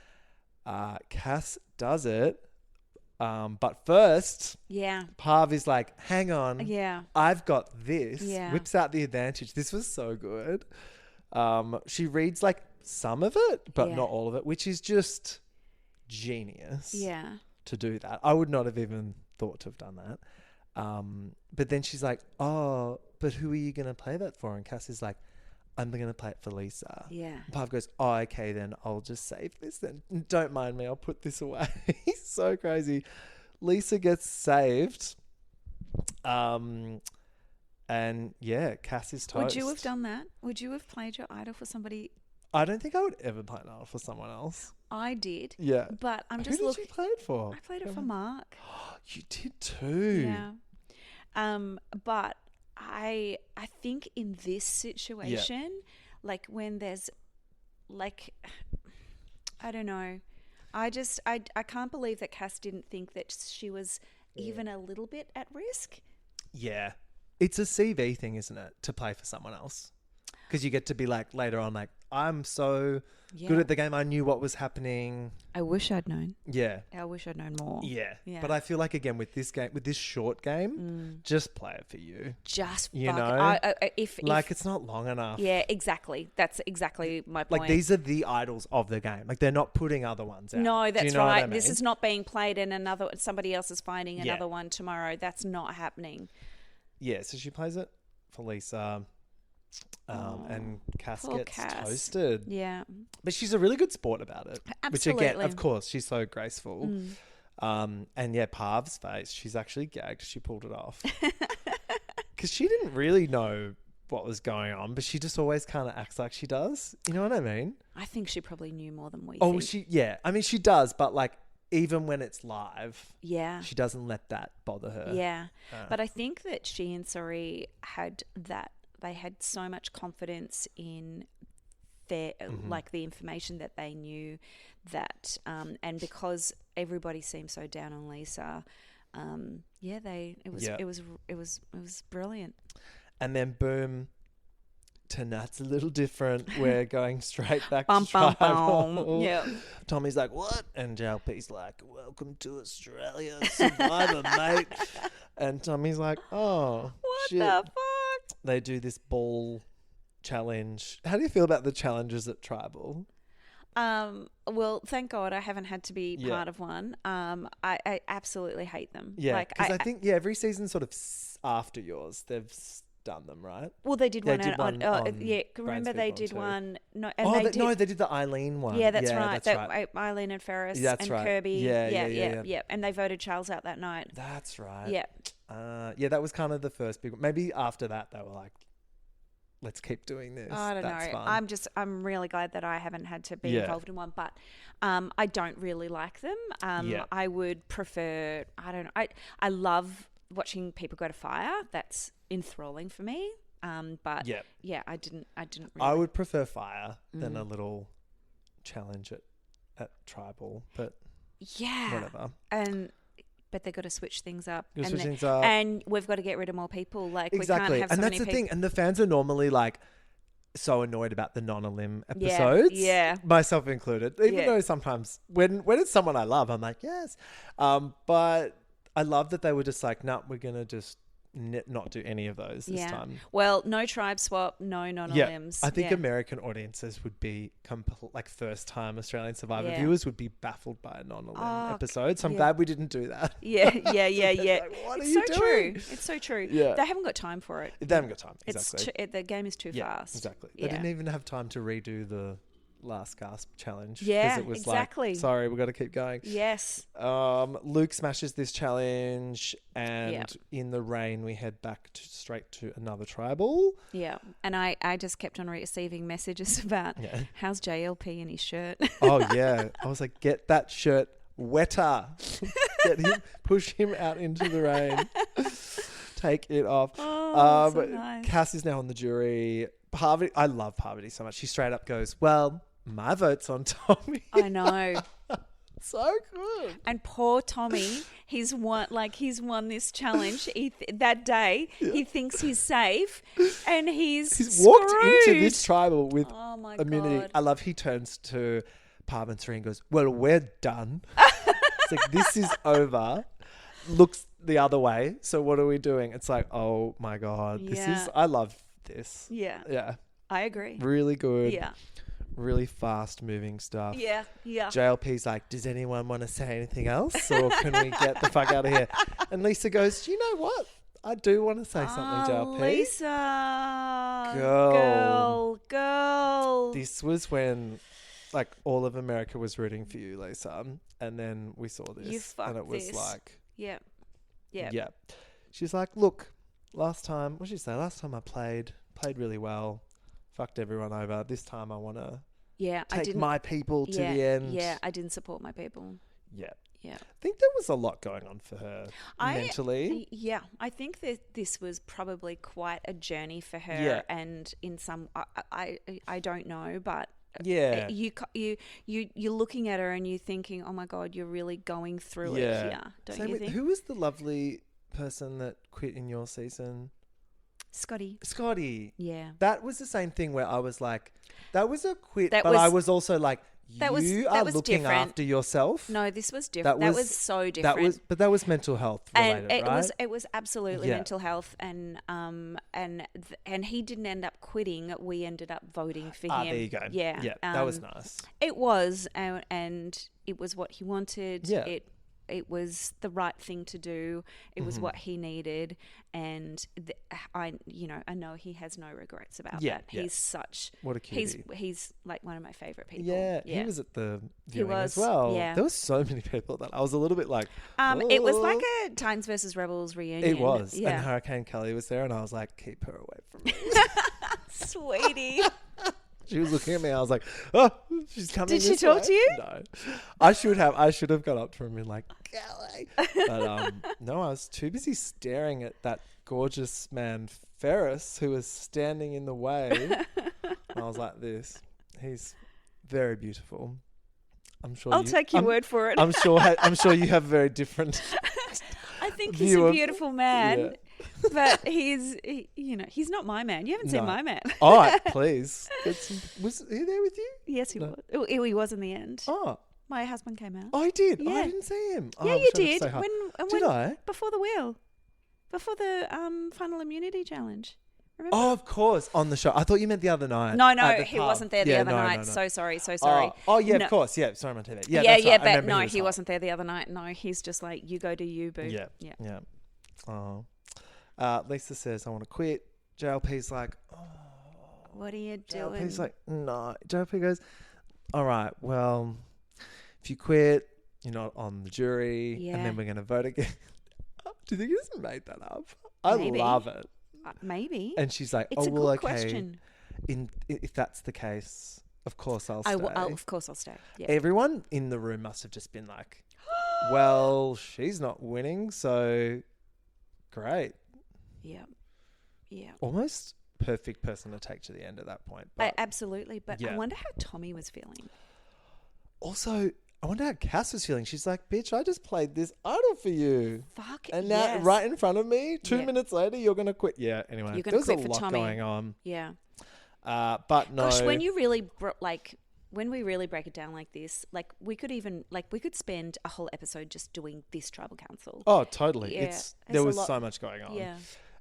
Cass does it. But first, Yeah. Parv is like, hang on. Yeah. I've got this. Yeah. Whips out the advantage. This was so good. She reads like some of it, but Yeah. not all of it, which is just genius Yeah. to do that. I would not have even thought to have done that. But then she's like, oh, but who are you going to play that for? And Cass is like, I'm going to play it for Lisa. Yeah. And Parv goes, oh, okay, then I'll just save this then. Don't mind me. I'll put this away. So crazy. Lisa gets saved. And yeah, Cass is toast. Would you have done that? Would you have played your idol for somebody? I don't think I would ever play an idol for someone else. I did. Yeah. But I'm just Who did looking. you play it for? I played it for Mark. You did too. Yeah. But I think in this situation, like when there's like, I don't know. I can't believe that Cass didn't think that she was even a little bit at risk. Yeah. It's a CV thing, isn't it? To play for someone else. Because you get to be like later on, like, I'm so good at the game. I knew what was happening. I wish I'd known. Yeah. I wish I'd known more. Yeah. Yeah. But I feel like, again, with this game, with this short game, just play it for you. Just You fuck know? if It's not long enough. yeah, exactly. That's exactly my point. Like, these are the idols of the game. Like, they're not putting other ones out. No, Do that's you know what right. I This mean? is not being played and somebody else is finding Yeah. another one tomorrow. That's not happening. Yeah, so she plays it for Lisa. And Cass poor gets Cass. toasted. Yeah. But she's a really good sport about it. Which again, Absolutely. of course, she's so graceful. And yeah, Parv's face, she's actually gagged. She pulled it off. Because she didn't really know what was going on, but she just always kind of acts like she does. You know what I mean? I think she probably knew more than we Oh, think. I mean, she does, but like even when it's live, Yeah. she doesn't let that bother her. Yeah. But I think that she and Cirie had that. They had so much confidence in their like the information that they knew that and because everybody seemed so down on Lisa, it was brilliant. And then boom, tonight's a little different. We're going straight back Bum, to bum, tribal. bum. Yeah. Tommy's like, what? And JLP's like, welcome to Australia, Survivor, mate. And Tommy's like, oh, What shit. the fuck? They do this ball challenge. How do you feel about the challenges at Tribal? Well, thank God I haven't had to be Yeah. part of one. I absolutely hate them. Yeah, Like because I think every season sort of after yours, they've done them, right? well, they did They one. did one on yeah, remember Brands they People did too. one. No, Oh, and they did the Eileen one. Yeah, that's right. That's right. Eileen and Ferris That's and right. Kirby. Yeah. And they voted Charles out that night. That's right. Yeah. That was kind of the first big one. Maybe after that, they were like, let's keep doing this. I don't That's know. Fun. I'm really glad that I haven't had to be Yeah. involved in one, but I don't really like them. Yeah. I would prefer. I don't know. I love watching people go to fire. That's enthralling for me. But Yeah. I didn't. Really. I would prefer fire than a little challenge at Tribal, but Yeah. whatever. But they've got to switch things up. Gotta switch then- things up. And we've got to get rid of more people. Like Exactly. we can't have And so that's many the people. thing. And the fans are normally like so annoyed about the non-elim episodes. Yeah. Myself included. Even Yeah. though sometimes when it's someone I love, I'm like, yes. But I love that they were just like, nah, we're going to just not do any of those this time. Well, no tribe swap, no non-elims. I think American audiences would be like first-time Australian Survivor Yeah. viewers would be baffled by a non-elim Oh, episode. So I'm yeah. glad we didn't do that. Yeah. Like, what It's are you so doing? true. It's so true. Yeah. They haven't got time for it. They haven't got time. It's Exactly. the game is too fast. Exactly. They Yeah. didn't even have time to redo the last gasp challenge. 'cause Yeah, it was exactly. like, sorry, we've got to keep going. Yes. Luke smashes this challenge, and Yeah. in the rain, we head back straight to another tribal. Yeah. And I just kept on receiving messages about how's JLP in his shirt. Oh yeah, I was like, get that shirt wetter. Push him out into the rain. Take it off. Oh, so nice. Cass is now on the jury. Parvati, I love Parvati so much. She straight up goes, well, my vote's on Tommy. I know. So good. And poor Tommy, he's won this challenge that day. He thinks he's safe, and he's walked screwed. into this tribal with Oh my immunity. God. I love he turns to Parv and Cirie and goes, well, we're done. It's like, this is over. Looks the other way. So what are we doing? It's like, oh my God. Yeah. I love this. Yeah, Yeah. I agree. Really good. Yeah, Really fast moving stuff. yeah. JLP's like, does anyone want to say anything else? Or can we get the fuck out of here? And Lisa goes, do you know what? I do want to say something, JLP. Lisa, girl. This was when like all of America was rooting for you, Lisa. And then we saw this. You fucked and it was this. like, Yeah. yeah. She's like, look, last time I played really well, fucked everyone over. This time I want to take my people to the end. Yeah, I didn't support my people. Yeah. Yeah. I think there was a lot going on for her mentally. Yeah, I think that this was probably quite a journey for her. Yeah. And in some, I don't know, but Yeah. you're looking at her and you're thinking, oh my God, you're really going through it here, don't Same you with, think? who was the lovely person that quit in your season? Scotty. Yeah. That was the same thing where I was like, that was a quit, That but was- I was also like, that was are looking different. after yourself. No, this was different. That was so different. But that was mental health related, and right? it was absolutely Yeah. mental health, and he didn't end up quitting. We ended up voting for him. There you go. Yeah, that was nice. It was, and it was what he wanted. Yeah. it was the right thing to do. It was what he needed, and I know he has no regrets about that. He's such what a cutie. He's like one of my favorite people. Yeah, he was at the viewing was, as well. yeah. There were so many people that I was a little bit like, it was "Oh." like a Titans versus Rebels reunion. It was, yeah. and Hurricane Kelly was there, and I was like, keep her away from me. Sweetie. She was looking at me. I was like, "Oh, she's coming." Did she this talk way." to you? No, I should have gone up to him and been like, "Kelly," but no, I was too busy staring at that gorgeous man Ferris who was standing in the way. And I was like, "This, he's very beautiful." I'm sure. I'll take your word for it. I'm sure you have a very different. I think he's a beautiful man. Yeah. But he's not my man. You haven't seen my man. All right, please. Was he there with you? Yes, he was. He was in the end. Oh. My husband came out. Oh, he did? Yeah. Oh, I didn't see him. Yeah, I you wish I could did. say hi. When I? Before the wheel. Before the final immunity challenge. Remember? Oh, of course. On the show. I thought you meant the other night. No, at the he pub. wasn't there the other night. No. So sorry. Oh, yeah, No. of course. Yeah, sorry, my TV. Yeah, Yeah, that's right. I but remember no, was he hot. wasn't there the other night. No, he's just like, you go to you, boo. Yeah. Oh. Lisa says, I want to quit. JLP's like, oh. What are you doing? JLP's like, no. JLP goes, all right, well, if you quit, you're not on the jury, and then we're going to vote again. Do you think he just made that up? Maybe. I love it. Maybe. And she's like, it's oh, a well, good okay. question. If that's the case, of course I'll stay. Of course I'll stay. Yeah. Everyone in the room must have just been like, well, she's not winning, so great. Yeah. Yeah. Almost perfect person to take to the end at that point. But Absolutely. But yeah. I wonder how Tommy was feeling. also, I wonder how Cass was feeling. She's like, bitch, I just played this idol for you. Fuck. And now yes. right in front of me, 2 minutes later, you're going to quit. Yeah, anyway. You're There gonna was quit a for lot Tommy. going on. Yeah. But no. Gosh, when you really when we really break it down like this, like we could spend a whole episode just doing this tribal council. Oh, totally. Yeah, There a was lot. so much going on. Yeah.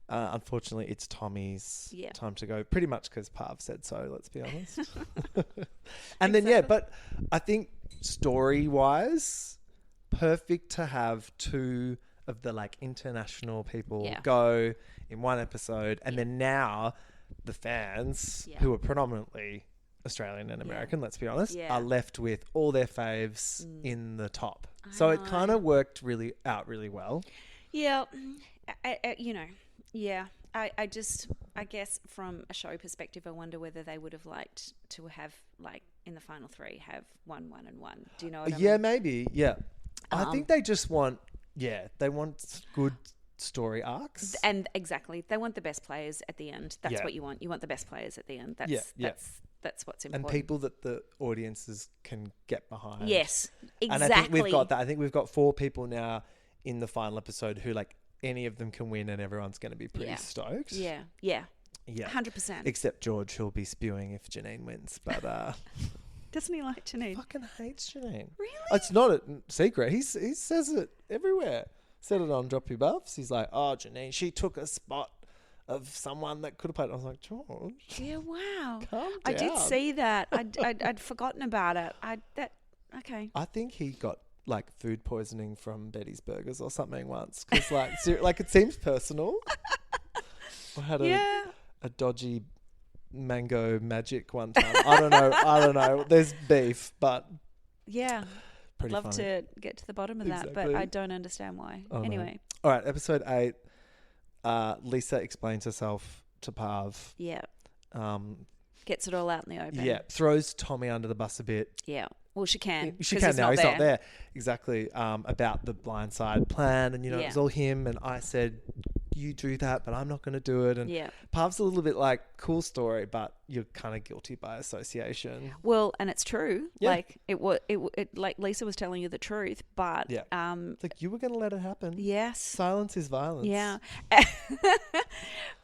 Unfortunately, it's Tommy's Yeah. time to go, pretty much because Parv said so, let's be honest. And then, but I think story-wise, perfect to have two of the like international people go in one episode. And then now the fans, who are predominantly Australian and American, let's be honest, are left with all their faves in the top. So it kind of worked really well. Yeah. I guess from a show perspective, I wonder whether they would have liked to have, like, in the final three, have 1, 1, and 1. Do you know what I mean? Maybe. Yeah. I think they just want, they want good story arcs. And exactly. They want the best players at the end. That's what you want. You want the best players at the end. That's what's important. And people that the audiences can get behind. Yes, exactly. And I think we've got that. I think we've got 4 people now in the final episode who, like, any of them can win and everyone's going to be pretty stoked. Yeah. 100%. Except George, who'll be spewing if Janine wins. But doesn't he like Janine? Fucking hates Janine. Really? It's not a secret. He says it everywhere. Said it on Drop Your Buffs. He's like, oh, Janine, she took a spot of someone that could have played. I was like, George. Yeah, wow. Calm down. I did see that. I'd forgotten about it. Okay. I think he got like food poisoning from Betty's Burgers or something once. Because like it seems personal. I had a dodgy mango magic one time. I don't know. There's beef, but yeah. Pretty Love funny. to get to the bottom of that, but I don't understand why. Oh, anyway. No. All right, episode 8. Lisa explains herself to Parv. Yeah. Gets it all out in the open. Yeah. Throws Tommy under the bus a bit. Yeah. Well, she can. She can now. He's not there. Exactly. About the blindside plan. And, it was all him. And I said, you do that, but I'm not going to do it. And Parv's a little bit like, cool story, but you're kind of guilty by association. Well, and it's true. Yeah. Like it like Lisa was telling you the truth, but it's like you were going to let it happen. Yes. Silence is violence. Yeah.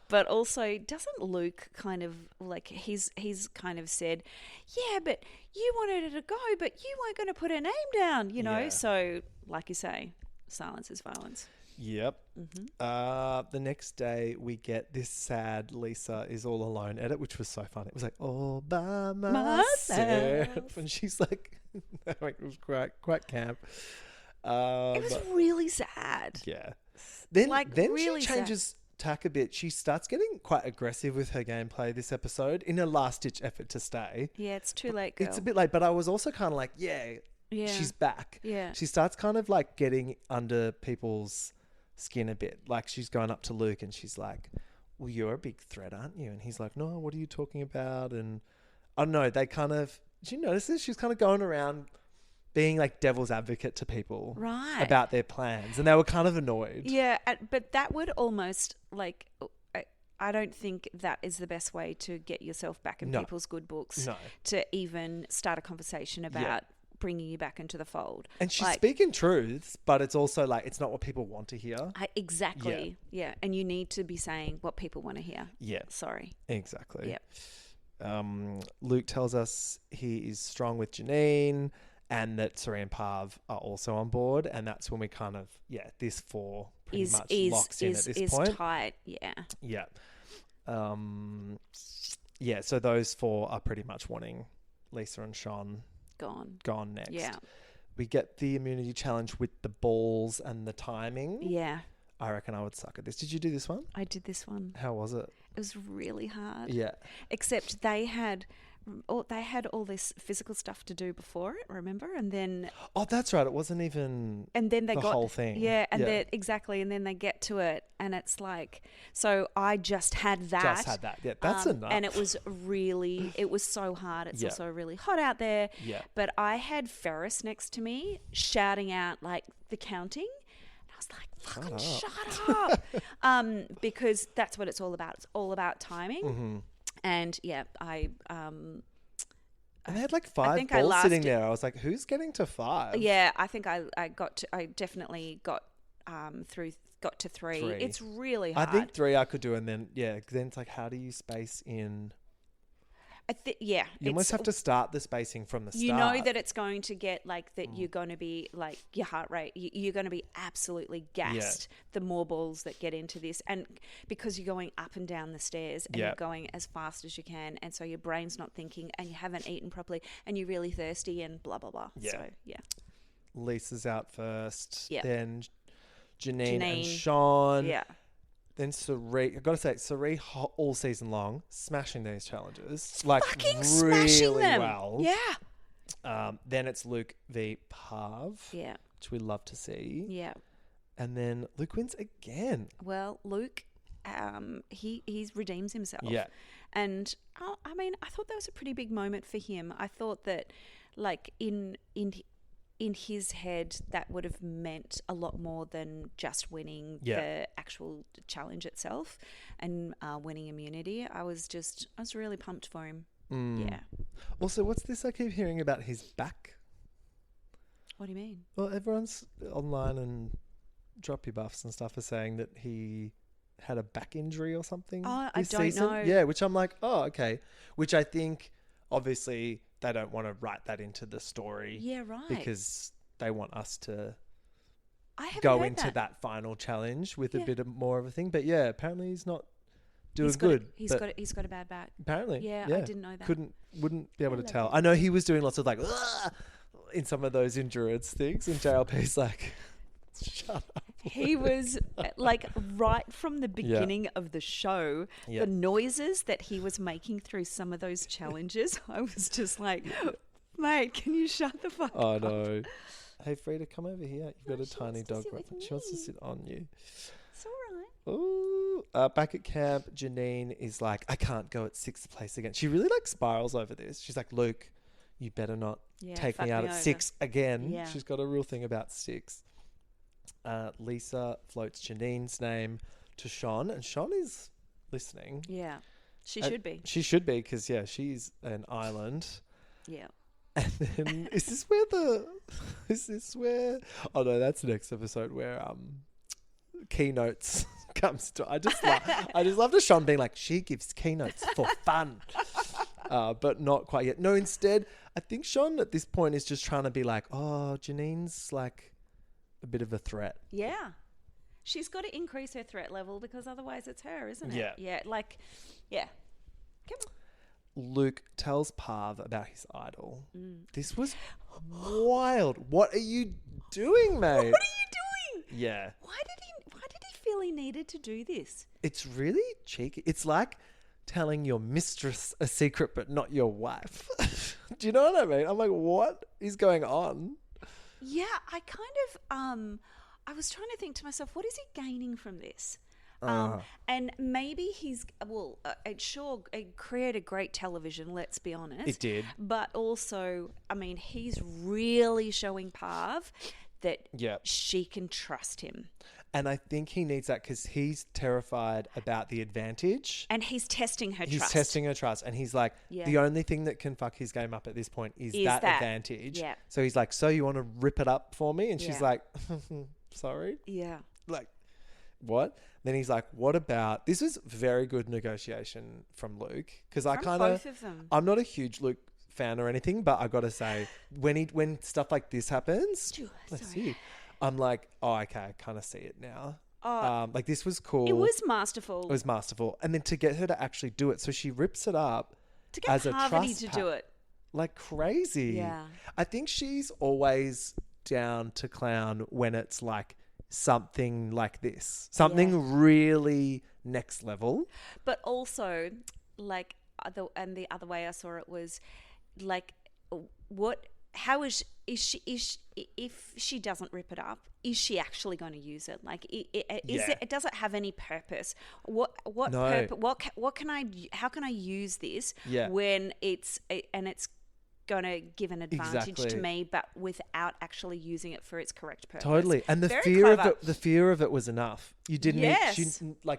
But also, doesn't Luke kind of like he's kind of said, yeah, but you wanted her to go, but you weren't going to put her name down, Yeah. So like you say, silence is violence. Yep. Mm-hmm. The next day we get this sad Lisa is all alone edit, which was so fun. It was like all by myself, and she's like, it was quite camp. It was really sad. Yeah. Then really she changes tack a bit. She starts getting quite aggressive with her gameplay this episode in a last-ditch effort to stay. Yeah, it's too late, girl. It's a bit late, but I was also kind of like, yeah, she's back. Yeah. She starts kind of like getting under people's skin a bit. Like she's going up to Luke and she's like, well, you're a big threat, aren't you? And he's like, no, what are you talking about? And I don't know, they kind of, did you notice this? She's kind of going around being like devil's advocate to people about their plans, and they were kind of annoyed. Yeah, but that would almost like, I don't think that is the best way to get yourself back in people's good books. No. To even start a conversation about bringing you back into the fold. And she's speaking truths, but it's also like, it's not what people want to hear. Exactly. Yeah. And you need to be saying what people want to hear. Yeah. Sorry. Exactly. Yeah. Luke tells us he is strong with Janine, and that Cirie and Parv are also on board, and that's when we kind of this four pretty much locks in at this point. Is tight, yeah. Yeah. So those four are pretty much wanting Lisa and Sean gone next. Yeah. We get the immunity challenge with the balls and the timing. Yeah. I reckon I would suck at this. Did you do this one? I did this one. How was it? It was really hard. Yeah. Except they had all this physical stuff to do before it, remember? And then... Oh, that's right. It wasn't even the whole thing. Yeah, and then exactly. And then they get to it and it's like... So I just had that. Yeah, that's enough. And it was so hard. It's also really hot out there. Yeah. But I had Ferris next to me shouting out like the counting. I was like, fucking shut up. Because that's what it's all about. It's all about timing. Mm-hmm. And and they had like 5 balls sitting there. I was like, who's getting to 5? Yeah, I think I definitely got to 3. It's really hard. I think 3 I could do, and then it's like, how do you space in? You almost have to start the spacing from the start. You know that it's going to get like that. You're going to be like your heart rate. You're going to be absolutely gassed. The more balls that get into this, and because you're going up and down the stairs and you're going as fast as you can, and so your brain's not thinking, and you haven't eaten properly, and you're really thirsty, and blah blah blah. Yeah. So Lisa's out first. Yeah. Then Janine and Sean. Yeah. Then Cirie, I've got to say, Cirie all season long, smashing these challenges. Like, fucking really smashing them. well. Yeah. Then it's Luke v Parv. Yeah. Which we love to see. Yeah. And then Luke wins again. Well, Luke, he redeems himself. Yeah. And, I mean, I thought that was a pretty big moment for him. I thought that, like, in his head, that would have meant a lot more than just winning the actual challenge itself and winning immunity. I was really pumped for him. Yeah. Also, what's this I keep hearing about his back? What do you mean? Well, everyone's online and drop your buffs and stuff are saying that he had a back injury or something. Oh, this I don't season. know. Yeah, which I'm like, oh, okay. Which I think, obviously, they don't want to write that into the story. Yeah, right. Because they want us to go into that final challenge with a bit more of a thing. But yeah, apparently he's not doing he's good. He's got a bad back. Apparently. Yeah, I didn't know that. Wouldn't be able to tell. I know he was doing lots of like in some of those endurance things, and JLP's like, shut up. He was like right from the beginning of the show, the noises that he was making through some of those challenges, I was just like, mate, can you shut the fuck up? Oh no. Hey Frida, come over here. You've got a tiny dog. She wants to sit on you. It's all right. Ooh. Back at camp, Janine is like, I can't go at 6th place again. She really like spirals over this. She's like, Luke, you better not take me out at 6 again. Yeah. She's got a real thing about 6. Lisa floats Janine's name to Sean, and Sean is listening. Yeah, she should be. She should be, because she's an island. Yeah. And then is this where oh no, that's the next episode where keynotes comes to. I just love the Sean being like, she gives keynotes for fun. But not quite yet. No, instead I think Sean at this point is just trying to be like, oh, Janine's like a bit of a threat. Yeah. She's got to increase her threat level, because otherwise it's her, isn't it? Yeah. Yeah. Like, yeah. Come on. Luke tells Parv about his idol. This was wild. What are you doing, mate? What are you doing? Yeah. Why did he feel he needed to do this? It's really cheeky. It's like telling your mistress a secret but not your wife. Do you know what I mean? I'm like, what is going on? Yeah, I kind of I was trying to think to myself, what is he gaining from this? And maybe it created great television, let's be honest. It did. But also, I mean, he's really showing Parv that she can trust him. And I think he needs that because he's terrified about the advantage. And he's testing her trust. He's testing her trust. And he's like, the only thing that can fuck his game up at this point is that advantage. Yeah. So he's like, so you want to rip it up for me? And she's like, sorry? Yeah. Like, what? Then he's like, what about... This was very good negotiation from Luke. Because I kind of... both of them. I'm not a huge Luke fan or anything, but I got to say, when stuff like this happens... Bless you. I'm like, oh, okay, I kind of see it now. Like, this was cool. It was masterful. It was masterful. And then to get her to actually do it. So she rips it up to get as a Parvati trust to pact. do it. Like crazy. Yeah. I think she's always down to clown when it's like something like this. Something really next level. But also, like, the other way I saw it was, like, how is she, if she doesn't rip it up, is she actually going to use it? Like, does it have any purpose? How can I use this when it's going to give an advantage to me, but without actually using it for its correct purpose? Totally. And the fear of it was enough. You didn't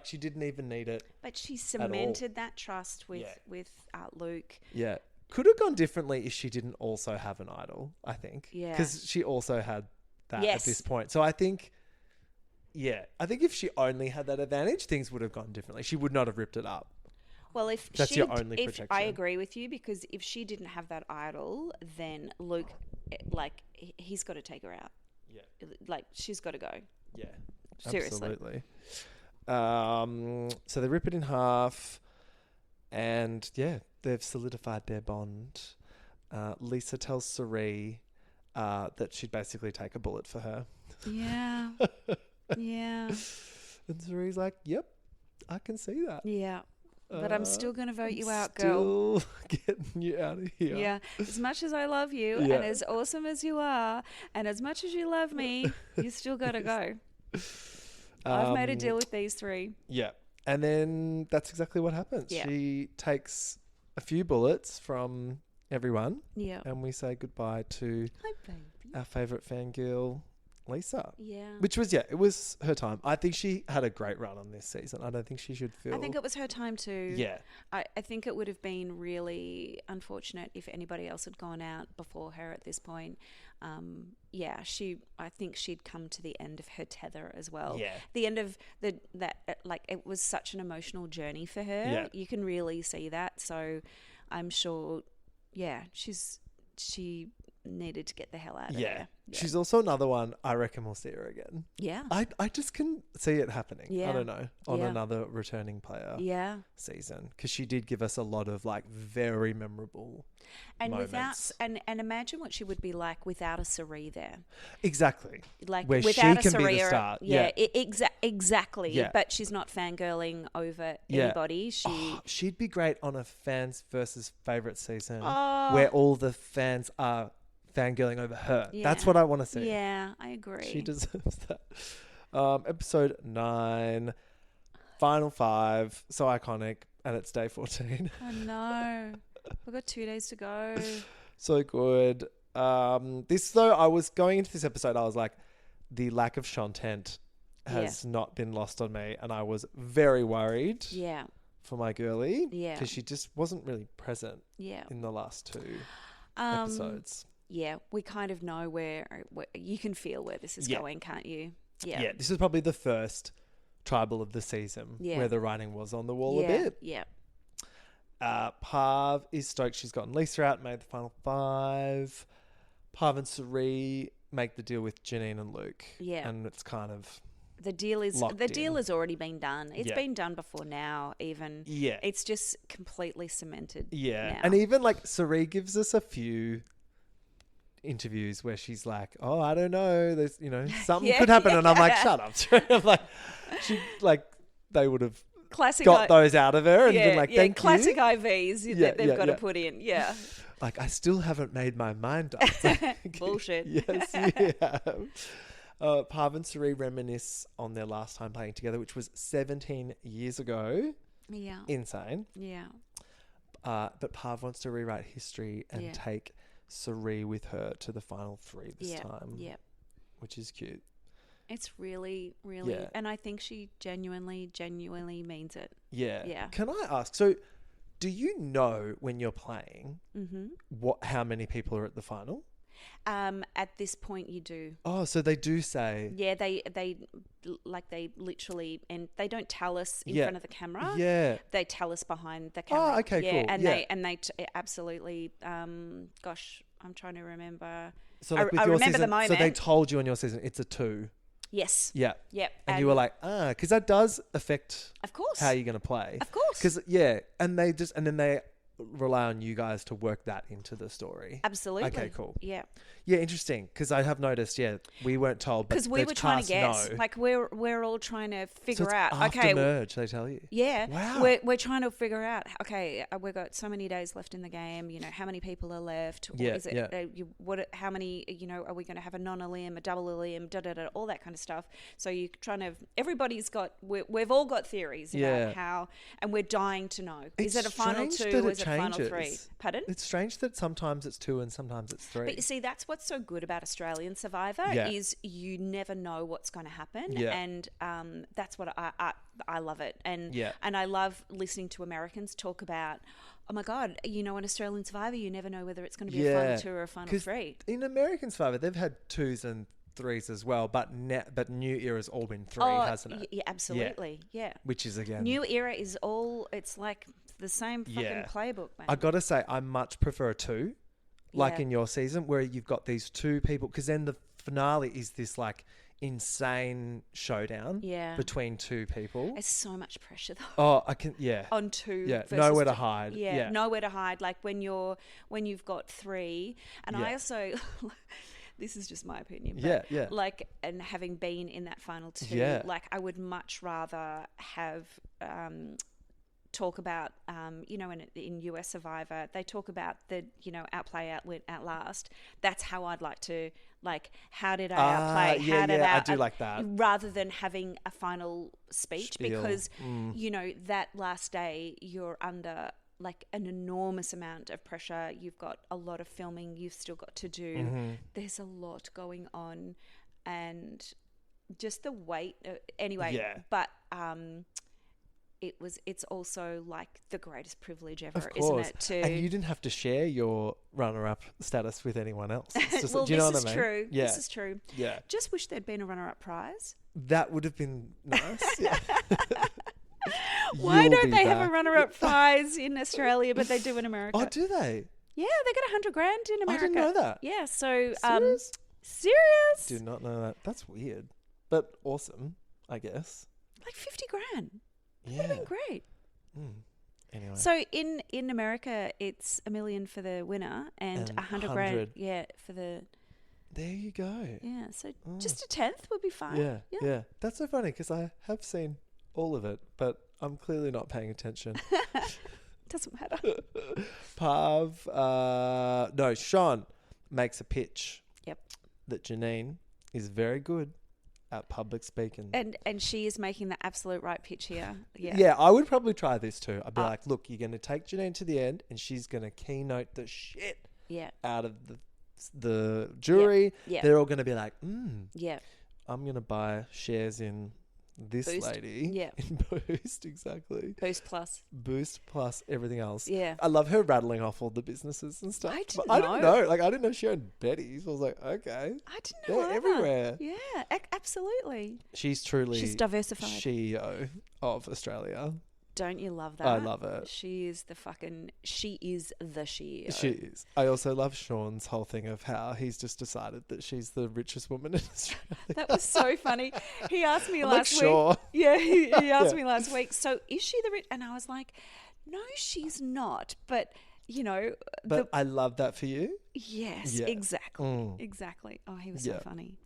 she didn't even need it. But she cemented that trust with Luke. Yeah. Could have gone differently if she didn't also have an idol, I think. Yeah. Because she also had that at this point. So I think if she only had that advantage, things would have gone differently. She would not have ripped it up. Well, that's your only protection. I agree with you, because if she didn't have that idol, then Luke, like, he's got to take her out. Yeah. Like, she's got to go. Yeah. Seriously. Absolutely. So they rip it in half, and they've solidified their bond. Lisa tells Cirie that she'd basically take a bullet for her. Yeah. Yeah. And Cirie's like, yep, I can see that. Yeah. But I'm still going to vote you out, girl. Still getting you out of here. Yeah. As much as I love you and as awesome as you are and as much as you love me, you still got to go. I've made a deal with these three. Yeah. And then that's exactly what happens. Yeah. She takes a few bullets from everyone. Yeah. And we say goodbye to our favourite fangirl, Lisa. Yeah. Which was, it was her time. I think she had a great run on this season. I don't think she should feel... I think it was her time too. Yeah. I think it would have been really unfortunate if anybody else had gone out before her at this point. I think she'd come to the end of her tether as well. Yeah. The end of it was such an emotional journey for her. Yeah. You can really see that. So I'm sure, she needed to get the hell out of there. Yeah. She's also another one, I reckon we'll see her again. Yeah. I just can see it happening. Yeah. I don't know. On another returning player season. Because she did give us a lot of like very memorable moments. And imagine what she would be like without a Cirie there. Exactly. Like where without she a can Cirie, be the star. Exactly. Yeah. But she's not fangirling over anybody. She'd be great on a fans versus favourite season where all the fans are fangirling over her. Yeah. That's what I want to see. Yeah, I agree. She deserves that. Episode 9, final 5, so iconic, and it's day 14. I know. We've got 2 days to go. So good. This though, I was going into this episode, I was like, the lack of Shontent has not been lost on me, and I was very worried. Yeah. For my girlie. Yeah. Because she just wasn't really present. Yeah. In the last 2 episodes. Yeah, we kind of know where you can feel where this is going, can't you? Yeah. Yeah, this is probably the first tribal of the season where the writing was on the wall a bit. Yeah. Parv is stoked she's gotten Lisa out, made the final 5. Parv and Cirie make the deal with Janine and Luke. Yeah. And it's kind of the deal has already been done. It's been done before now, even. Yeah. It's just completely cemented. Yeah. Now. And even like Cirie gives us a few interviews where she's like, "Oh, I don't know, there's something Yeah, could happen," and I'm like, yeah. "Shut up!" I'm like, they would have Classic. got those out of her and been like, "Thank classic you." IVs that they've got to put in. Yeah. Like, I still haven't made my mind up. It's like, Bullshit. Yes, you have. Parv and Cirie reminisce on their last time playing together, which was 17 years ago. Yeah. Insane. Yeah. But Parv wants to rewrite history and take Cirie with her to the final 3 this time. Yeah. Which is cute. It's really, and I think she genuinely means it. Yeah. Yeah. Can I ask, so do you know when you're playing how many people are at the final? At this point, you do. Oh, so they do say. Yeah, they literally, and they don't tell us in front of the camera. Yeah. They tell us behind the camera. Oh, okay, cool. And yeah. they absolutely. Gosh, I'm trying to remember. So like with I your remember season, the moment. so they told you on your season it's a 2. Yes. Yeah. Yep. And you were like, because that does affect of course how you're going to play. Of course. Because and then they rely on you guys to work that into the story. Absolutely. Okay, cool. Yeah. Yeah, interesting. Because I have noticed, we weren't told, but because we the were trying to cast guess. know. Like we're all trying to figure So it's out. after Okay. merge, they tell you. Yeah. Wow. We're trying to figure out. Okay, we've got so many days left in the game. How many people are left? Yeah, Is it, how many? Are we going to have a non-elim, a double elim, all that kind of stuff. So you're trying to. Everybody's got. We've all got theories about how, and we're dying to know. Is it a final 2 or is it a final 3? Pardon? It's strange that sometimes it's 2 and sometimes it's 3. But you see, that's what's so good about Australian Survivor is you never know what's going to happen, and that's what I love it, and I love listening to Americans talk about. Oh my God! In Australian Survivor, you never know whether it's going to be a final 2 or a final 3. In American Survivor, they've had 2s and 3s as well, but New Era's all been 3, hasn't it? Yeah, absolutely. Yeah. Which is again New Era is all. It's like the same fucking playbook, man. I gotta say, I much prefer a 2, like in your season, where you've got these 2 people, because then the finale is this like insane showdown between 2 people. It's so much pressure though. Oh, I can on 2. Yeah, versus nowhere to 2. hide. Yeah, nowhere to hide. Like when you've got 3, and I also. This is just my opinion. But like, and having been in that final 2, like I would much rather have talk about, in US Survivor, they talk about the, outplay, outwit, outlast. That's how I'd like to, like, how did I outplay? How did I do like that. Rather than having a final speech, Spiel. because, that last day you're under like an enormous amount of pressure. You've got a lot of filming you've still got to do. There's a lot going on, and just the weight. But it's also like the greatest privilege ever, isn't it? And you didn't have to share your runner-up status with anyone else. It's just, well, do you know this what I is mean? true. Yeah. This is true. Yeah. Just wish there'd been a runner-up prize. That would have been nice. Yeah. Why You'll don't be they have a back. runner-up prize in Australia, but they do in America? Oh, do they? Yeah, they get $100,000 in America. I didn't know that. Yeah, so Serious? serious. Did not know that. That's weird, but awesome, I guess. Like $50,000. Yeah. Would have been great. Anyway. So in America, it's $1 million for the winner and $100,000. Yeah, for the. There you go. Yeah, so just a tenth would be fine. Yeah. That's so funny because I have seen all of it, but I'm clearly not paying attention. Doesn't matter. Sean makes a pitch. Yep. That Janine is very good at public speaking. And she is making the absolute right pitch here. Yeah. Yeah, I would probably try this too. I'd be like, look, you're going to take Janine to the end and she's going to keynote the shit out of the jury. Yeah. They're all going to be like, yeah, I'm going to buy shares in this Boost. lady. Yeah. In Boost, exactly. Boost plus everything else. Yeah. I love her rattling off all the businesses and stuff. I didn't I didn't know. Like, I didn't know she owned Betty's. I was like, okay. I didn't know They're either. everywhere. Yeah, absolutely. She's truly... She's diversified. CEO of Australia. Don't you love that? I love it. She is the CEO. She is. I also love Sean's whole thing of how he's just decided that she's the richest woman in Australia. That was so funny. He asked me I'm last week. sure. Yeah, he asked me last week. So is she the rich? And I was like, no, she's not. But you know, But I love that for you. yes, Yeah. exactly. Exactly. Oh, he was so Yeah. funny.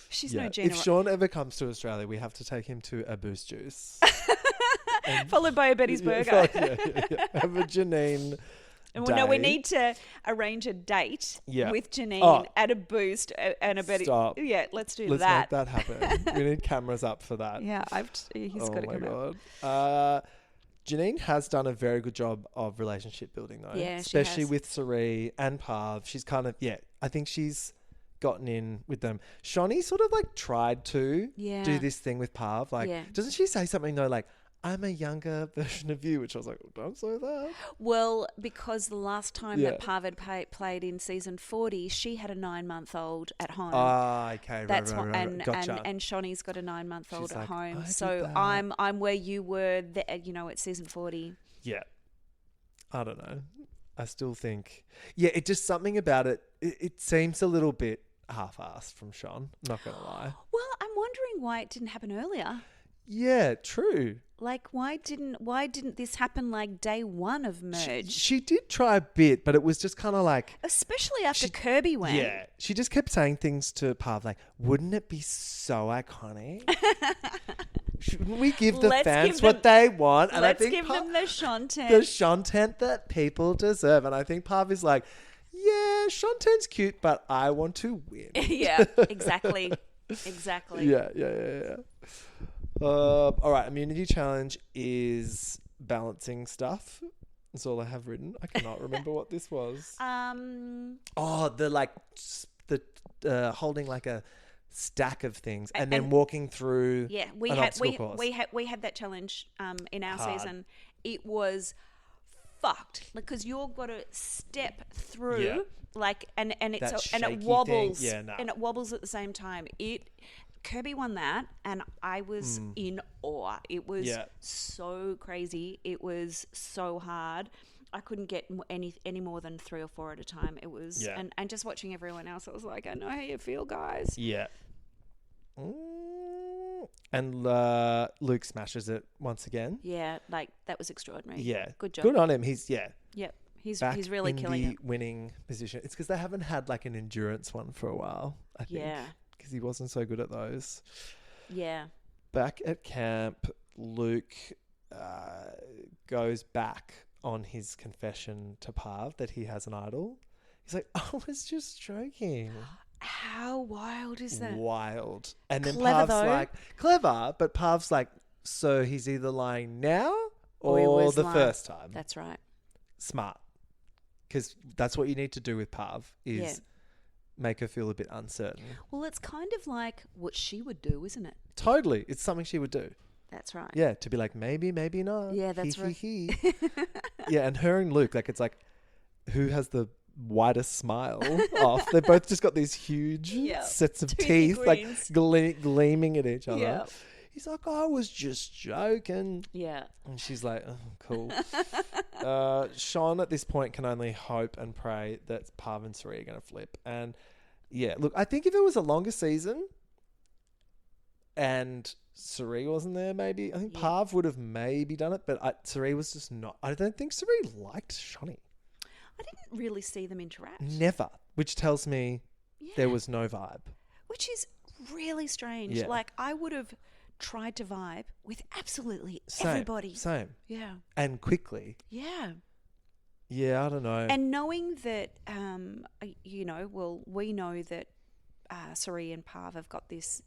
She's Yeah. no Gina. If Sean ever comes to Australia, we have to take him to a Boost Juice. Followed by a Betty's Burger. Have a Janine. And no, we day. need to arrange a date Yeah. with Janine Oh. at a Boost and a Betty. Stop. Yeah, let's do Let's that. make that happen. We need cameras up for that. Yeah, he's got to Oh my come out. god. Janine has done a very good job of relationship building though. Yeah, she especially has. with Cirie and Parv. She's kind of I think she's gotten in with them. Shonny sort of like tried to Yeah. do this thing with Parv. Like, Yeah. doesn't she say something though like, I'm a younger version of you, which I was like, don't say that. Well, because the last time Yeah. that Parv had played in season 40, she had a 9-month-old at home. Ah, okay, That's right, what, right, and, gotcha. and Shonny's got a 9-month-old She's at like, home. "I did So that." I'm where you were, at season 40. Yeah. I don't know. I still think, it just something about it. It seems a little bit half-assed from Sean. Not gonna lie. Well, I'm wondering why it didn't happen earlier. Yeah, true. Like, why didn't this happen like day one of merge? She did try a bit, but it was just kind of like, Especially after Kirby went. yeah. She just kept saying things to Parv like, "Wouldn't it be so iconic? Shouldn't we give the Let's fans give them- what they want?" And Let's I think give them the Shontent. the Shontent that people deserve. And I think Parv is like, yeah, Shontent's cute, but I want to win. Yeah, exactly. Exactly. Yeah. All right, immunity challenge is balancing stuff. That's all I have written. I cannot remember what this was. Oh, the holding like a stack of things and then walking through. Yeah, an obstacle course. we had that challenge in our Hard. season. It was fucked because you've got to step through Yeah. like and That it shaky wobbles. thing. Yeah, no. And it wobbles at the same time. Kirby won that and I was in awe. It was Yeah. so crazy. It was so hard. I couldn't get any more than 3 or 4 at a time. It was Yeah. and just watching everyone else, I was like, I know how you feel, guys. Yeah. And Luke smashes it once again. Yeah, like that was extraordinary. Yeah. Good job. Good on him. He's Yep. He's back really in killing the it. winning position. It's because they haven't had like an endurance one for a while, I think. Yeah. Because he wasn't so good at those. Yeah. Back at camp, Luke goes back on his confession to Parv that he has an idol. He's like, I was just joking. How wild is that? Wild. And then Clever, Parv's though. like, clever, but Parv's like, so he's either lying now Or he or was the lying. first time. That's right. Smart. Because that's what you need to do with Parv is Yeah. make her feel a bit uncertain. Well, it's kind of like what she would do, isn't it? Totally. It's something she would do. That's right. Yeah, to be like, maybe, maybe not. Yeah, that's right. Yeah, and her and Luke, like, it's like, who has the widest smile off? They've both just got these huge Yeah. sets of Toothy teeth, like, grins. gleaming at each other. Yeah. He's like, I was just joking. Yeah. And she's like, oh, cool. Sean, at this point, can only hope and pray that Parv and Cirie are going to flip. And, yeah, look, I think if it was a longer season and Cirie wasn't there, maybe, I think Parv would have maybe done it, but Cirie was just not. I don't think Cirie liked Shonny. I didn't really see them interact. Never. Which tells me there Yeah. was no vibe. Which is really strange. Yeah. Like, I would have tried to vibe with absolutely Same, everybody. Same. Yeah. And quickly. Yeah. Yeah, I don't know. And knowing that, we know that Cirie and Parv have got this,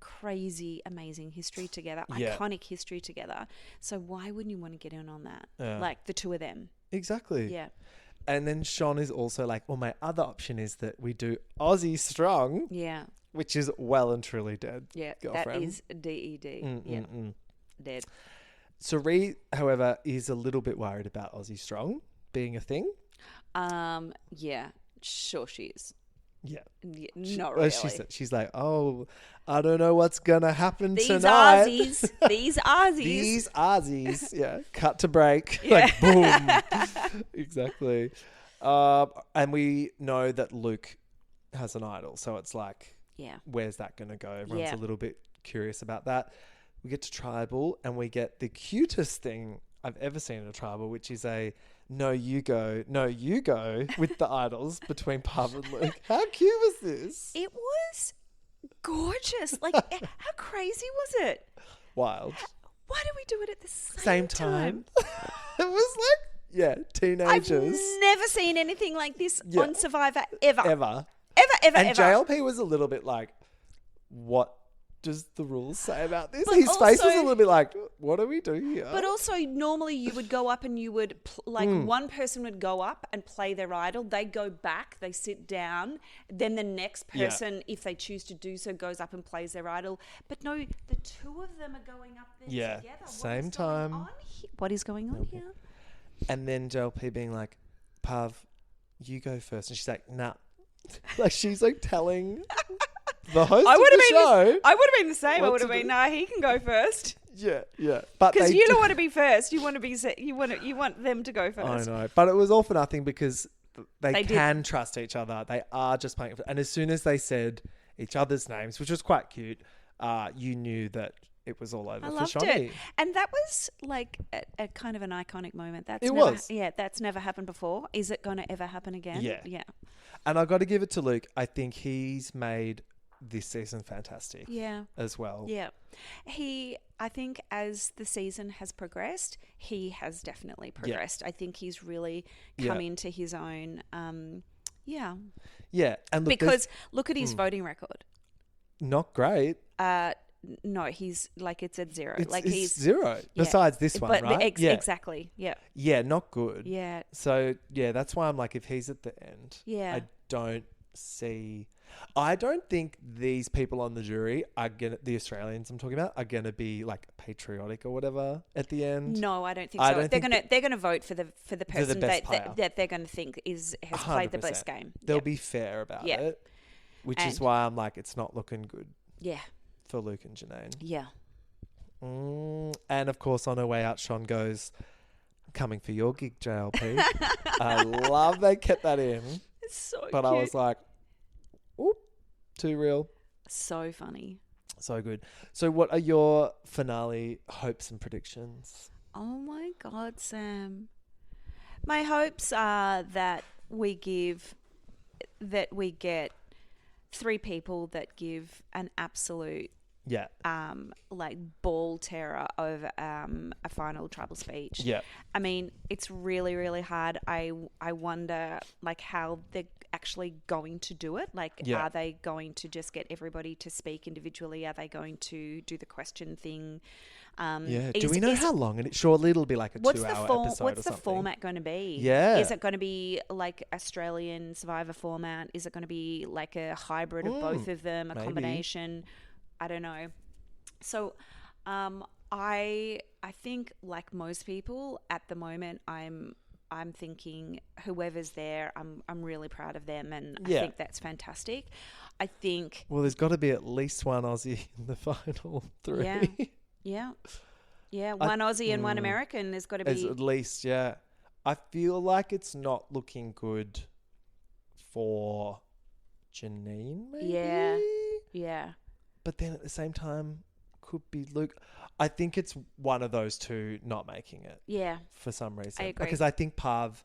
crazy, amazing history together, Yeah. iconic history together. So why wouldn't you want to get in on that? Yeah. Like the two of them. Exactly. Yeah. And then Sean is also like, well, my other option is that we do Aussie Strong, Yeah. which is well and truly dead. Yeah. Girlfriend. That is DED. Yeah. Dead. Cirie, however, is a little bit worried about Aussie Strong being a thing. Yeah. Sure she is. Yeah. Not Well, really. she's like, oh, I don't know what's going to happen These tonight. Aussies. These Aussies. These Aussies. Yeah. Cut to break. Yeah. Like, boom. Exactly. And we know that Luke has an idol. So it's like, Yeah. where's that going to go? Everyone's Yeah. a little bit curious about that. We get to tribal and we get the cutest thing I've ever seen in a tribal, which is a no, you go with the idols between Parv and Luke. How cute was this? It was gorgeous. Like, how crazy was it? Wild. Why do we do it at the Same time. It was like, yeah, teenagers. I've never seen anything like this on Survivor ever. Ever. And JLP was a little bit like, what does the rules say about this? But His face was a also- little bit like, what do we do here? But also, normally you would go up and you would, one person would go up and play their idol. They go back, they sit down. Then the next person, if they choose to do so, goes up and plays their idol. But no, the two of them are going up there together. Same time. What is going on here? And then JLP being like, Parv, you go first. And she's like, nah. Like, she's like telling the host of the show. I would have been the same. I what would have to been, do. nah, he can go first. Yeah. But Because they you do- don't want to be first. You want to be. You want them to go I first. know. But it was all for nothing because they They did. can trust each other. They are just playing. And as soon as they said each other's names, which was quite cute, you knew that it was all over I for loved Shontent. it, and that was like a kind of an iconic moment. It was. Yeah, that's never happened before. Is it going to ever happen again? Yeah. And I got to give it to Luke. I think he's made this season fantastic. Yeah. As well. Yeah. I think as the season has progressed, he has definitely progressed. I think he's really come into his own. Yeah. Yeah. And look, Because look at his voting record. not great. No, he's like it's at zero. It's, like it's he's zero. Besides this one, but right? Exactly. Yeah. Yeah, not good. Yeah. So, yeah, that's why I'm like, if he's at the end, Yeah. I don't think these people on the jury the Australians I'm talking about, are going to be like patriotic or whatever at the end. No, I don't think I so. don't they're think gonna they're gonna vote for the person best player. that they're gonna think has played the 100%. best game. They'll Yep. be fair about Yeah. it, which is And- why I'm like, it's not looking good Yeah. for Luke and Janine. Yeah. And of course, on her way out, Sean goes, coming for your gig, JLP. I love they kept that in. It's so But cute. I was like, oop, too real. So funny. So good. So what are your finale hopes and predictions? Oh my God, Sam. My hopes are that we get 3 people that give an absolute Yeah. like ball terror over a final tribal speech. Yeah. I mean, it's really, really hard. I wonder like how they're actually going to do it. Like, Yeah. are they going to just get everybody to speak individually? Are they going to do the question thing? Yeah. Do we know how long? And surely it'll be like a 2-hour episode What's or the something. format going to be? Yeah. Is it going to be like Australian Survivor format? Is it going to be like a hybrid of both of them, a maybe. combination? I don't know. So I think like most people at the moment I'm thinking whoever's there, I'm really proud of them, and I Yeah. think that's fantastic. I think Well, there's got to be at least one Aussie in the final 3. yeah, one Aussie and one American. There's got to As be at least, yeah. I feel like it's not looking good for Janine, maybe? yeah. But then at the same time, could be Luke. I think it's one of those two not making it Yeah. for some reason. I agree. Because I think Parv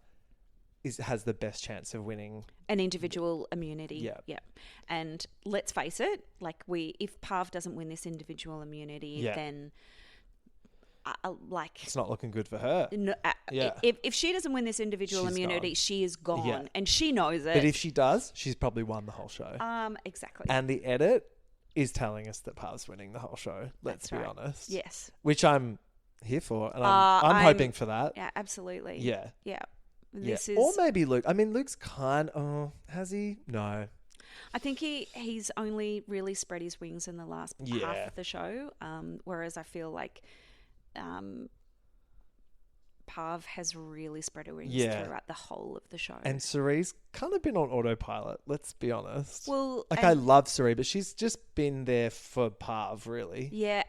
has the best chance of winning. An individual immunity. Yeah. Yeah. And let's face it, like if Parv doesn't win this individual immunity, Yeah. then It's not looking good for her. no, Yeah. if she doesn't win this individual She's immunity, gone. she is gone, Yeah. and she knows it. But if she does, she's probably won the whole show. Exactly. And the edit is telling us that Parv's winning the whole show. Let's That's be right. honest. Yes. Which I'm here for. And I'm hoping for that. Yeah, absolutely. Yeah. Yeah. Yeah. This is. Or maybe Luke. I mean, Luke's has he? No. I think he's only really spread his wings in the last half of the show. Whereas I feel like Parv has really spread her wings throughout the whole of the show. And Cirie's kind of been on autopilot, let's be honest. Well, like, I love Cirie, but she's just been there for Parv, really. yeah,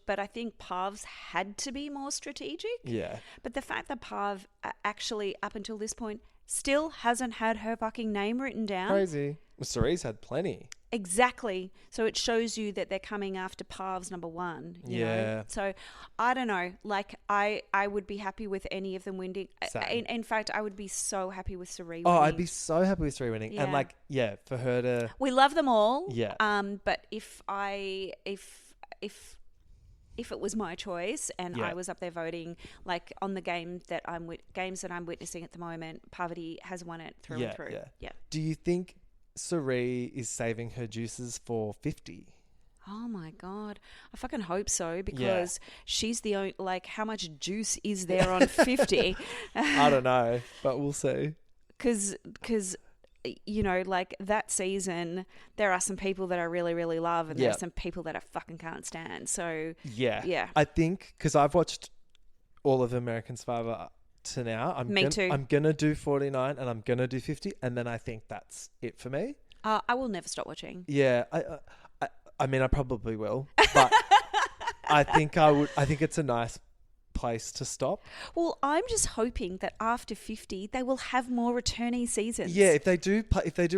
but I think Parv's had to be more strategic. Yeah. But the fact that Parv actually, up until this point, still hasn't had her fucking name written down. Crazy. Well, Cirie's had plenty. Exactly. So it shows you that they're coming after Parv's number one. You know? So I don't know. Like I would be happy with any of them winning. In fact, I would be so happy with Cirie winning. Oh, I'd be so happy with Cirie winning. Yeah. And like, for her to... We love them all. Yeah. But if it was my choice and I was up there voting, like on the games that I'm witnessing at the moment, Parvati has won it through and through. Yeah. Do you think Cirie is saving her juices for 50? Oh my God. I fucking hope so, because she's the only, like, how much juice is there on 50? I don't know, but we'll see. Because, you know, like that season, there are some people that I really, really love, and there are some people that I fucking can't stand. So, yeah. I think, because I've watched all of American Survivor to now. Me too. I'm going to do 49 and I'm going to do 50. And then I think that's it for me. I will never stop watching. Yeah. I mean, I probably will. But I think it's a nice place to stop. Well, I'm just hoping that after 50 they will have more returning seasons. Yeah, if they do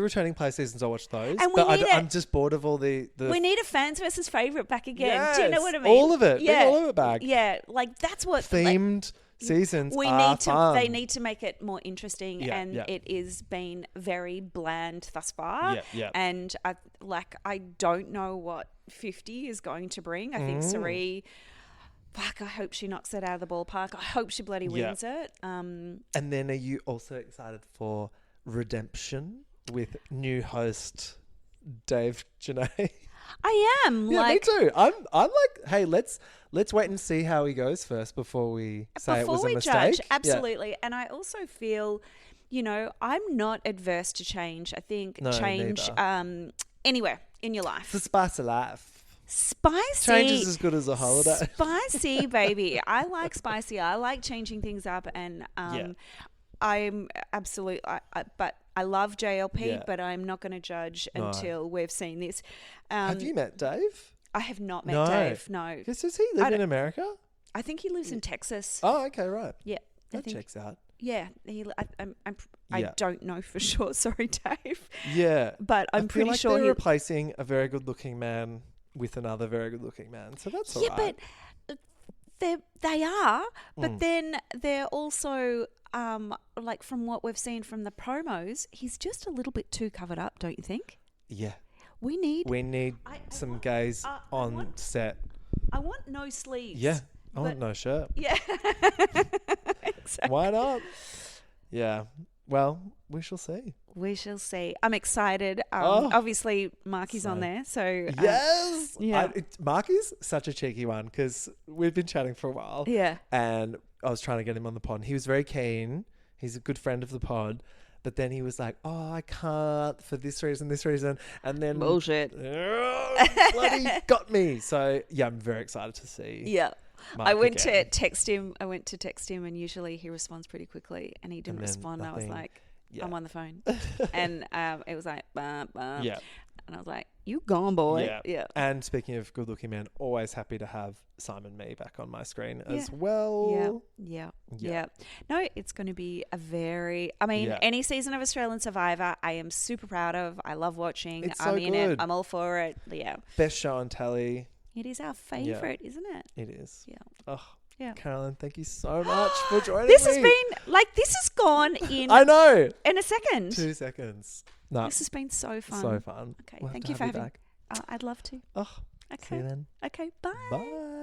returning play seasons, I'll watch those. And I'm just bored of all the we need a fans versus favourite back again. Yes, do you know what I mean? all of it. Yeah, Bring all of it back. Yeah, like that's what themed seasons we are need to. fun. They need to make it more interesting, and yeah. it is been very bland thus far. Yeah. And I don't know what 50 is going to bring. I think Cirie. Fuck, I hope she knocks it out of the ballpark. I hope she bloody wins it. And then are you also excited for Redemption with new host Dave Janae? I am. Yeah, me too. I'm like, hey, let's wait and see how he goes first before we say it was a mistake. Judge, absolutely. Yeah. And I also feel, you know, I'm not adverse to change. I think change anywhere in your life. It's the spice of life. Spicy. Change is as good as a holiday. Spicy, baby. I like spicy. I like changing things up, and I'm absolutely. But I love JLP, but I'm not going to judge until we've seen this. Have you met Dave? I have not met Dave. No. Does he live in America? I think he lives in Texas. Oh, okay, right. Yeah, that checks out. Yeah, I don't know for sure. Sorry, Dave. Yeah, but I'm pretty sure they're replacing a very good-looking man with another very good-looking man, so that's all right. Yeah, but they are, but then they're also like from what we've seen from the promos, he's just a little bit too covered up, don't you think? Yeah, we need some gays on set. I want no sleeves. Yeah, I want no shirt. Yeah, exactly. Why not? Yeah. Well, we shall see. We shall see. I'm excited. Obviously, Marky's on there. So yes. Yeah. Marky's such a cheeky one because we've been chatting for a while. Yeah. And I was trying to get him on the pod. He was very keen. He's a good friend of the pod. But then he was like, oh, I can't for this reason. And then... Bullshit. Bloody got me. So, yeah, I'm very excited to see. Yeah. Mark I went again. to text him, and usually he responds pretty quickly, and he didn't respond. I was like, I'm on the phone. And it was like, bah, bah. Yeah. And I was like, you gone, boy. Yeah. And speaking of good looking men, always happy to have Simon Mee back on my screen as well. Yeah. No, it's going to be any season of Australian Survivor, I am super proud of. I love watching. It's I'm so in good. it. I'm all for it. Yeah. Best show on telly. It is our favourite, isn't it? It is. Yeah. Oh, yeah. Carolyn, thank you so much for joining This me. this has gone in. I know. In a second. 2 seconds. No. This has been so fun. So fun. Okay. We'll Thank you for having me. I'd love to. Oh. Okay. See you then. Okay. Bye. Bye.